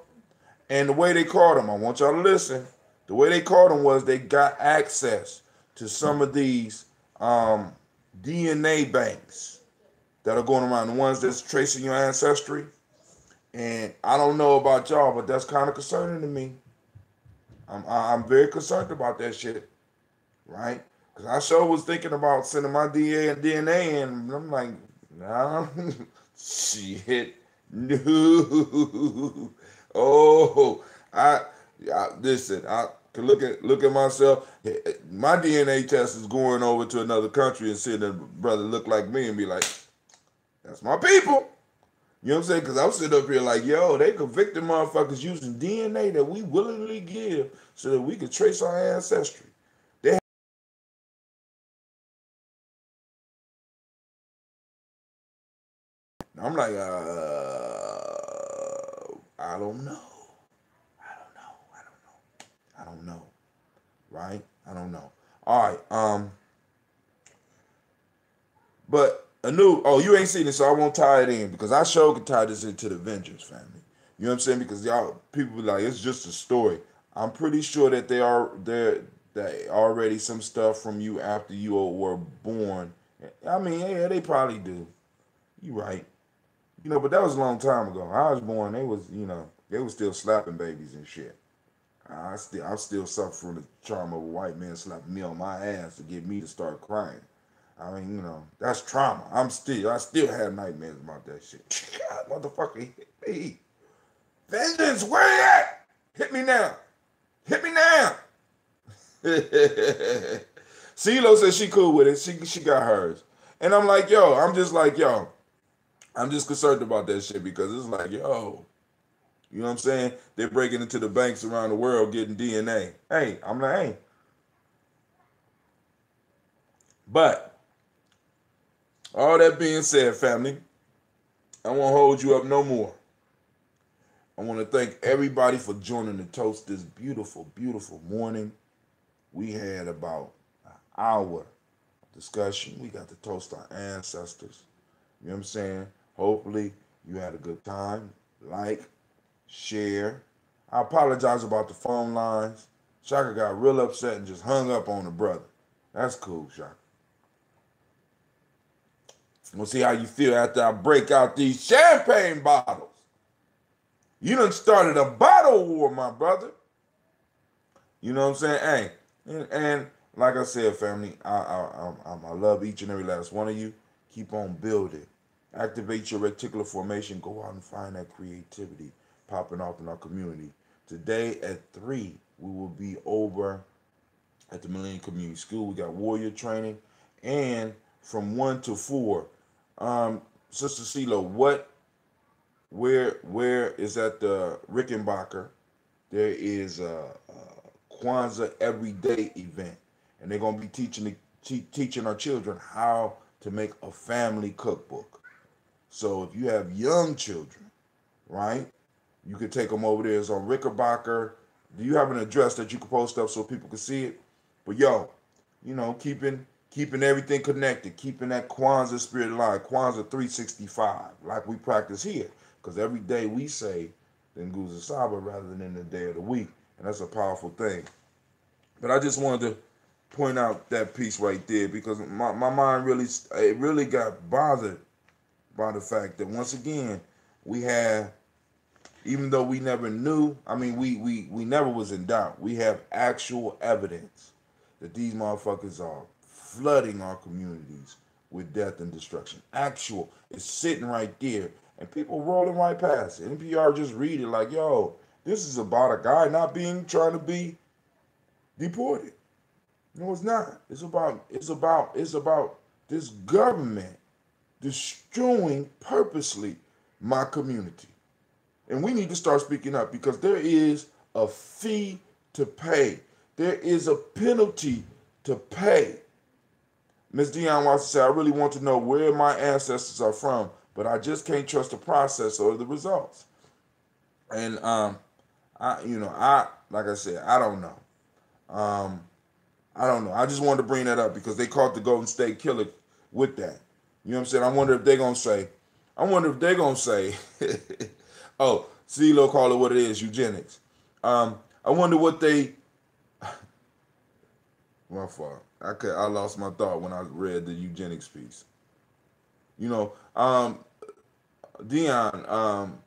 And the way they caught him, I want y'all to listen. The way they caught him was they got access to some of these DNA banks that are going around, the ones that's tracing your ancestry. And I don't know about y'all, but that's kind of concerning to me. I'm very concerned about that shit, right? Because I sure was thinking about sending my DNA in, and I'm like, nah, shit, no. Oh, listen. I can look at myself. My DNA test is going over to another country and seeing a brother look like me and be like, that's my people. You know what I'm saying? Because I'm sitting up here like, yo, they convicted motherfuckers using DNA that we willingly give so that we can trace our ancestry. I'm like, I don't know. Right? I don't know. All right. But you ain't seen it, so I won't tie it in because I sure can tie this into the Avengers family. You know what I'm saying? Because y'all people be like, it's just a story. I'm pretty sure that they already some stuff from you after you were born. I mean, yeah, they probably do. You right. But that was a long time ago. I was born, they was still slapping babies and shit. I still suffer from the trauma of a white man slapping me on my ass to get me to start crying. I mean, that's trauma. I still have nightmares about that shit. God, motherfucker, hit me. Vengeance, where you at? Hit me now. CeeLo says she cool with it. She got hers. And I'm like, I'm just concerned about that shit because it's like, you know what I'm saying? They're breaking into the banks around the world getting DNA. Hey, I'm like, hey. But, all that being said, family, I won't hold you up no more. I want to thank everybody for joining the toast this beautiful, beautiful morning. We had about an hour discussion. We got to toast our ancestors. You know what I'm saying? Hopefully, you had a good time. Like, share. I apologize about the phone lines. Shaka got real upset and just hung up on the brother. That's cool, Shaka. We'll see how you feel after I break out these champagne bottles. You done started a bottle war, my brother. You know what I'm saying? Hey, and like I said, family, I love each and every last one of you. Keep on building. Activate your reticular formation. Go out and find that creativity popping off in our community. Today at 3, we will be over at the Millennium Community School. We got warrior training. And from 1 to 4, Sister CeeLo, where is at the Rickenbacker? There is a Kwanzaa everyday event. and they're gonna be teaching our children how to make a family cookbook. So if you have young children, right, you could take them over there. It's on Rickerbacker. Do you have an address that you can post up so people can see it? But yo, keeping everything connected, keeping that Kwanzaa spirit alive, Kwanzaa 365, like we practice here. Because every day we say the Nguzo Saba rather than in the day of the week. And that's a powerful thing. But I just wanted to point out that piece right there because my mind really got bothered by the fact that once again, we had, even though we never knew, I mean, we never was in doubt. We have actual evidence that these motherfuckers are flooding our communities with death and destruction. Actual. It's sitting right there. And people rolling right past it. NPR just read it like, yo, this is about a guy not trying to be deported. No, it's not. It's about this government destroying purposely my community. And we need to start speaking up because there is a fee to pay. There is a penalty to pay. Ms. Dionne Watson said, I really want to know where my ancestors are from, but I just can't trust the process or the results. And like I said, I don't know. I don't know. I just wanted to bring that up because they caught the Golden State Killer with that. You know what I'm saying? I wonder if they're gonna say, oh, CeeLo call it what it is, eugenics. I wonder what they. My fault. I lost my thought when I read the eugenics piece. You know, Dion,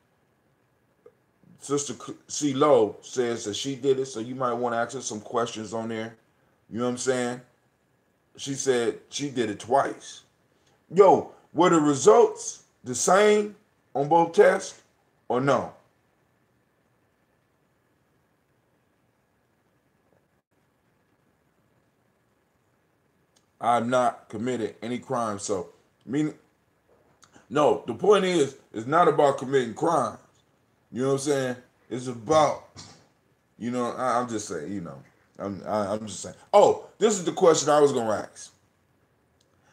Sister CeeLo says that she did it, so you might want to ask her some questions on there. You know what I'm saying? She said she did it twice. Yo, were the results the same on both tests or no? I've not committed any crime. So, no, the point is, it's not about committing crimes. You know what I'm saying? It's about, I'm just saying, I'm just saying. Oh, this is the question I was going to ask.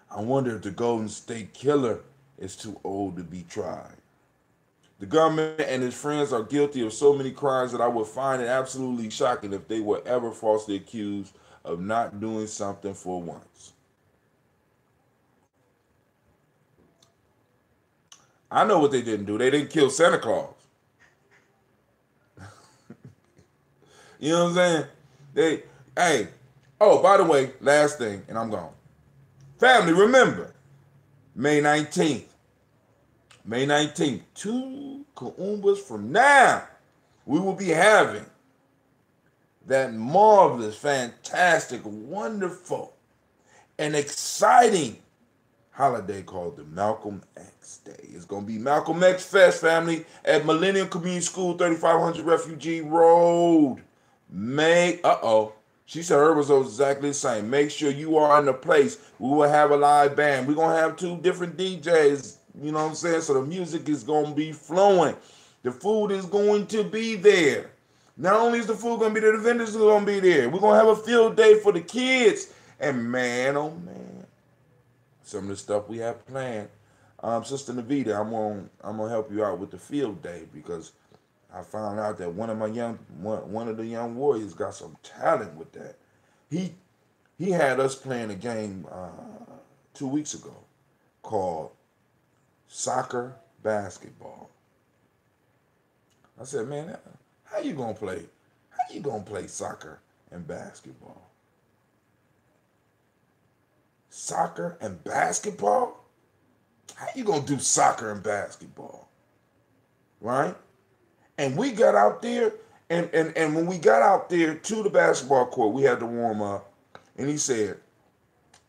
I wonder if the Golden State Killer is too old to be tried. The government and his friends are guilty of so many crimes that I would find it absolutely shocking if they were ever falsely accused of not doing something for once. I know what they didn't do. They didn't kill Santa Claus. You know what I'm saying? Oh, by the way, last thing, and I'm gone. Family, remember, May 19th, 2 Kuumbas from now, we will be having that marvelous, fantastic, wonderful, and exciting holiday called the Malcolm X Day. It's going to be Malcolm X Fest, family, at Millennium Community School, 3500 Refugee Road. She said her was exactly the same. Make sure you are in the place. We will have a live band. We're going to have 2 different DJs, you know what I'm saying? So the music is going to be flowing. The food is going to be there. Not only is the food going to be there, the vendors are going to be there. We're going to have a field day for the kids. And man, oh man, some of the stuff we have planned. Sister Navita, I'm gonna help you out with the field day because I found out that one of the young warriors got some talent with that. He had us playing a game 2 weeks ago called soccer basketball. I said, man, how you gonna play soccer and basketball? Soccer and basketball? How you gonna do soccer and basketball? Right? And we got out there, and when we got out there to the basketball court, we had to warm up. And he said,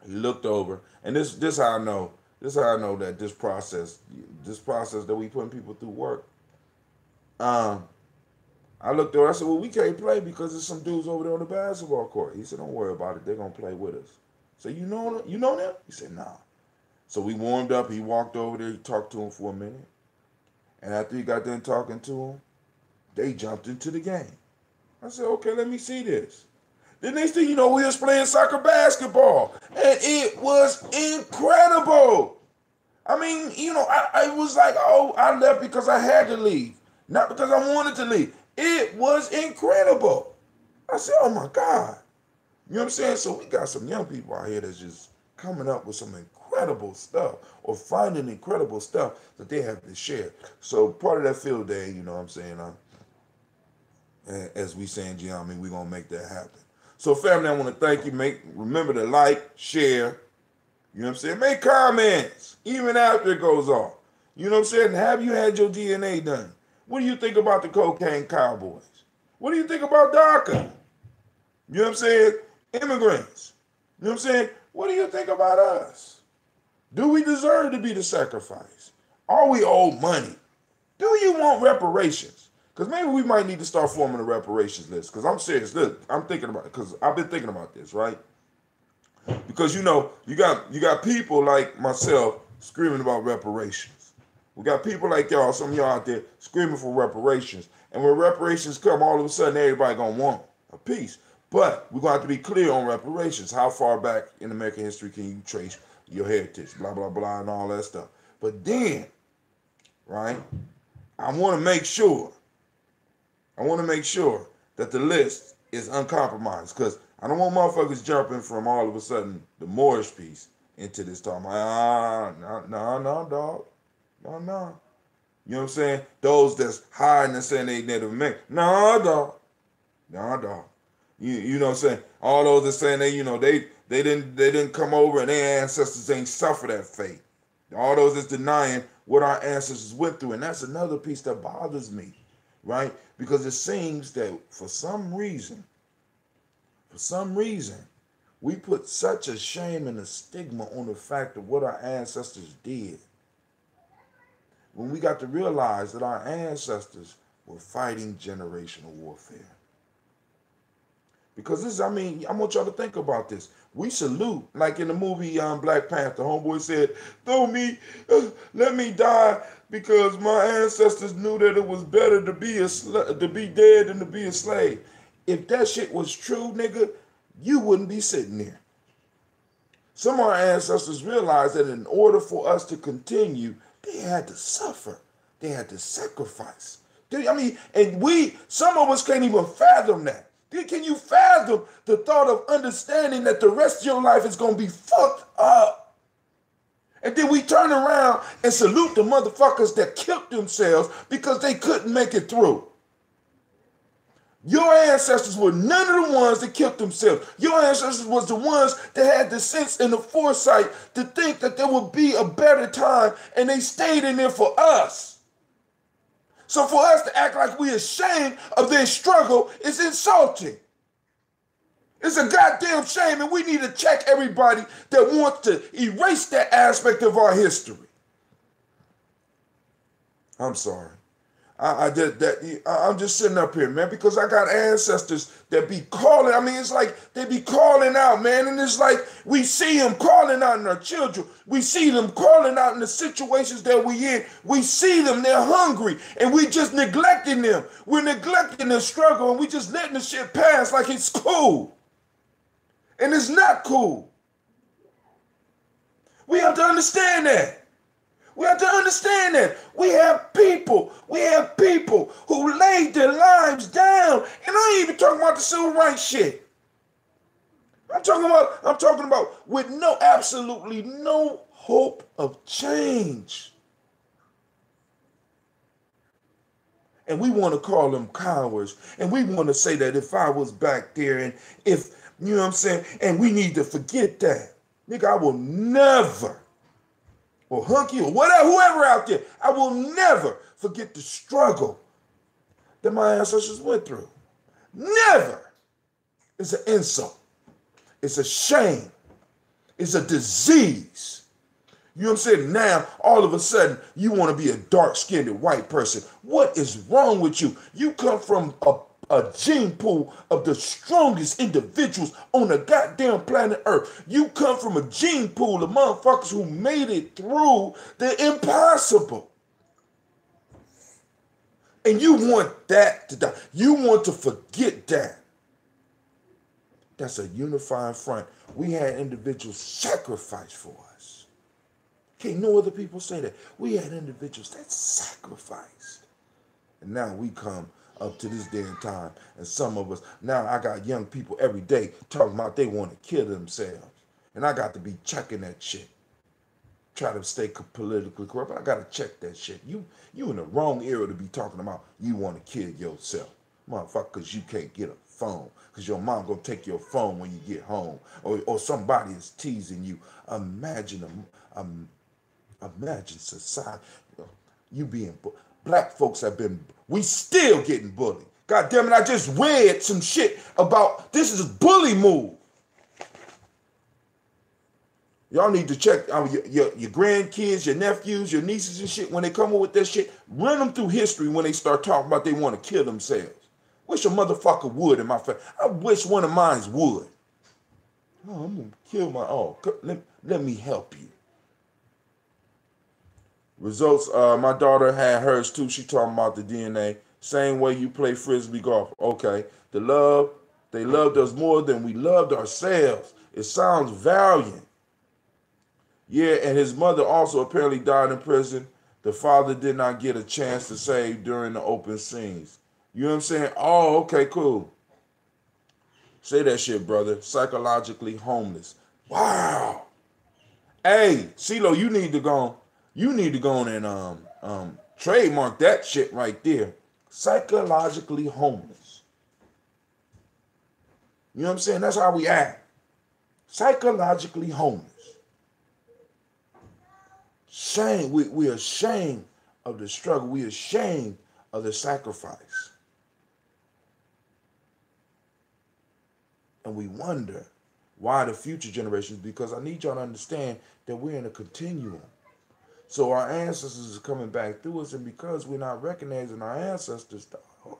he looked over, and this how I know that this process that we putting people through work. I looked over, I said, well, we can't play because there's some dudes over there on the basketball court. He said, don't worry about it, they're gonna play with us. So you know them? He said, nah. So we warmed up, he walked over there, he talked to him for a minute. And after he got done talking to him, they jumped into the game. I said, okay, let me see this. The next thing you know, we was playing soccer basketball. And it was incredible. I mean, I was like, oh, I left because I had to leave. Not because I wanted to leave. It was incredible. I said, oh my God. You know what I'm saying? So we got some young people out here that's just coming up with some incredible stuff or finding incredible stuff that they have to share. So part of that field day, you know what I'm saying? As we say in Gye-Nyame, we're going to make that happen. So family, I want to thank you. Remember to like, share, you know what I'm saying? Make comments, even after it goes off. You know what I'm saying? Have you had your DNA done? What do you think about the cocaine cowboys? What do you think about DACA? You know what I'm saying? Immigrants. You know what I'm saying? What do you think about us? Do we deserve to be the sacrifice? Are we owed money? Do you want reparations? Because maybe we might need to start forming a reparations list. Because I'm serious. Look, I'm thinking about it. Because I've been thinking about this, right? Because, you got people like myself screaming about reparations. We got people like y'all, some of y'all out there screaming for reparations. And when reparations come, all of a sudden everybody going to want a piece. But we're going to have to be clear on reparations. How far back in American history can you trace your heritage? Blah, blah, blah, and all that stuff. But then, right, I want to make sure that the list is uncompromised. Because I don't want motherfuckers jumping from all of a sudden the Moorish piece into this talk. No, dog. No. You know what I'm saying? Those that's hiding and saying they Native American. No, dog. You know what I'm saying? All those that saying they didn't come over and their ancestors ain't suffer that fate. All those that's denying what our ancestors went through. And that's another piece that bothers me, right? Because it seems that for some reason, we put such a shame and a stigma on the fact of what our ancestors did. When we got to realize that our ancestors were fighting generational warfare. Because I want y'all to think about this. We salute, like in the movie Black Panther, homeboy said, let me die because my ancestors knew that it was better to be dead than to be a slave. If that shit was true, nigga, you wouldn't be sitting there. Some of our ancestors realized that in order for us to continue, they had to suffer. They had to sacrifice. And some of us can't even fathom that. Can you fathom the thought of understanding that the rest of your life is going to be fucked up? And then we turn around and salute the motherfuckers that killed themselves because they couldn't make it through. Your ancestors were none of the ones that killed themselves. Your ancestors was the ones that had the sense and the foresight to think that there would be a better time, and they stayed in there for us. So for us to act like we're ashamed of their struggle is insulting. It's a goddamn shame, and we need to check everybody that wants to erase that aspect of our history. I'm sorry. I'm just sitting up here, man, because I got ancestors that be calling. It's like they be calling out, man, and it's like we see them calling out in our children. We see them calling out in the situations that we in. We see them, they're hungry, and we just neglecting them. We're neglecting their struggle, and we just letting the shit pass like it's cool. And it's not cool. We have to understand that. We have to understand that we have people who laid their lives down. And I ain't even talking about the civil rights shit. I'm talking about with absolutely no hope of change. And we want to call them cowards. And we want to say that if I was back there and if, you know what I'm saying, and we need to forget that. Nigga, I will never, or Hunky, or whatever, whoever out there, I will never forget the struggle that my ancestors went through. Never. It's an insult. It's a shame. It's a disease. You know what I'm saying? Now, all of a sudden, you want to be a dark-skinned white person. What is wrong with you? You come from a gene pool of the strongest individuals on the goddamn planet Earth. You come from a gene pool of motherfuckers who made it through the impossible. And you want that to die. You want to forget that. that's a unifying front. We had individuals sacrifice for us. Can't no other people say that. We had individuals that sacrificed. And now we come up to this day and time, and some of us, now I got young people every day talking about they want to kill themselves. And I got to be checking that shit. Try to stay politically correct, but I got to check that shit. You in the wrong era to be talking about you want to kill yourself. Motherfucker, because you can't get a phone. Because your mom going to take your phone when you get home. Or somebody is teasing you. Imagine society. You being black folks have been, we still getting bullied. God damn it, I just read some shit about this is a bully move. Y'all need to check your grandkids, your nephews, your nieces and shit. When they come up with that shit, run them through history when they start talking about they want to kill themselves. Wish a motherfucker would in my face. I wish one of mine would. Oh, I'm going to kill my, let me help you. Results, my daughter had hers too. She talking about the DNA. Same way you play frisbee golf. Okay. They loved us more than we loved ourselves. It sounds valiant. Yeah, and his mother also apparently died in prison. The father did not get a chance to save during the open scenes. You know what I'm saying? Oh, okay, cool. Say that shit, brother. Psychologically homeless. Wow. Hey, CeeLo, you need to go on and trademark that shit right there. Psychologically homeless. You know what I'm saying? That's how we act. Psychologically homeless. Shame. We are ashamed of the struggle. We are ashamed of the sacrifice. And we wonder why the future generations, because I need y'all to understand that we're in a continuum. So our ancestors are coming back through us, and because we're not recognizing our ancestors, you know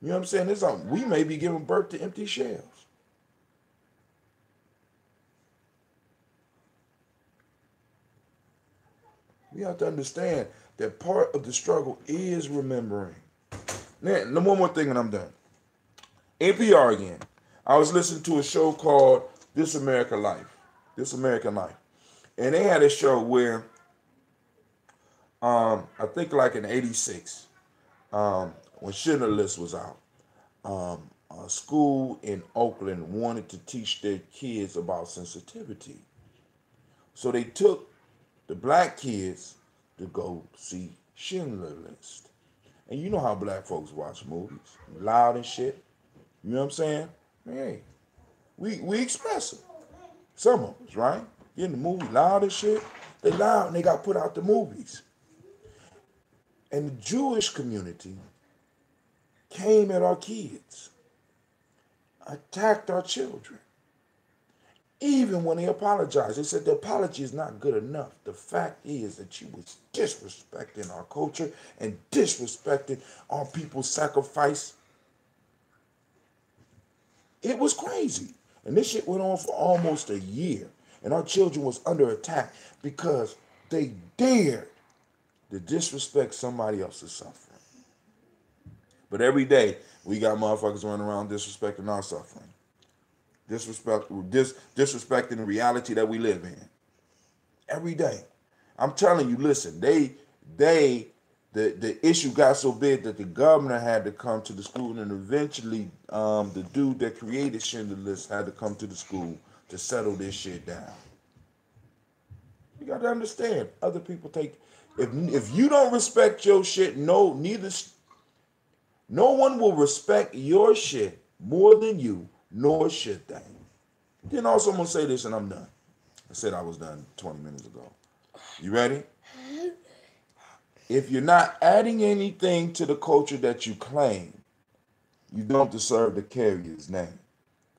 what I'm saying? We may be giving birth to empty shells. We have to understand that part of the struggle is remembering. Now, one more thing and I'm done. NPR again. I was listening to a show called This American Life. This American Life. And they had a show where, I think like in 86, when Schindler List was out, a school in Oakland wanted to teach their kids about sensitivity. So they took the black kids to go see Schindler List. And you know how black folks watch movies. Loud and shit. You know what I'm saying? Hey, we express it. Some of us, right? Get in the movie loud and shit. They loud and they got put out the movies. And the Jewish community came at our kids. Attacked our children. Even when they apologized, they said the apology is not good enough. The fact is that you was disrespecting our culture and disrespecting our people's sacrifice. It was crazy. And this shit went on for almost a year. And our children was under attack because they dared to disrespect somebody else's suffering. But every day, we got motherfuckers running around disrespecting our suffering. Disrespecting the reality that we live in. Every day. I'm telling you, listen, the issue got so big that the governor had to come to the school, and eventually the dude that created Schindler List had to come to the school to settle this shit down. You got to understand, other people take, if you don't respect your shit, no one will respect your shit more than you, nor should they. Then also I'm going to say this and I'm done. I said I was done 20 minutes ago. You ready? If you're not adding anything to the culture that you claim, you don't deserve to carry his name.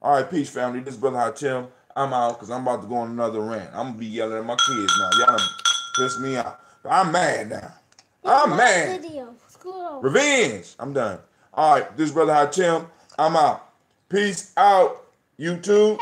All right, peace, family. This is Brother Hatim. I'm out because I'm about to go on another rant. I'm going to be yelling at my kids now. Y'all done pissed me off. I'm mad now. I'm mad. Revenge. I'm done. All right, this is Brother Hatim. I'm out. Peace out, YouTube.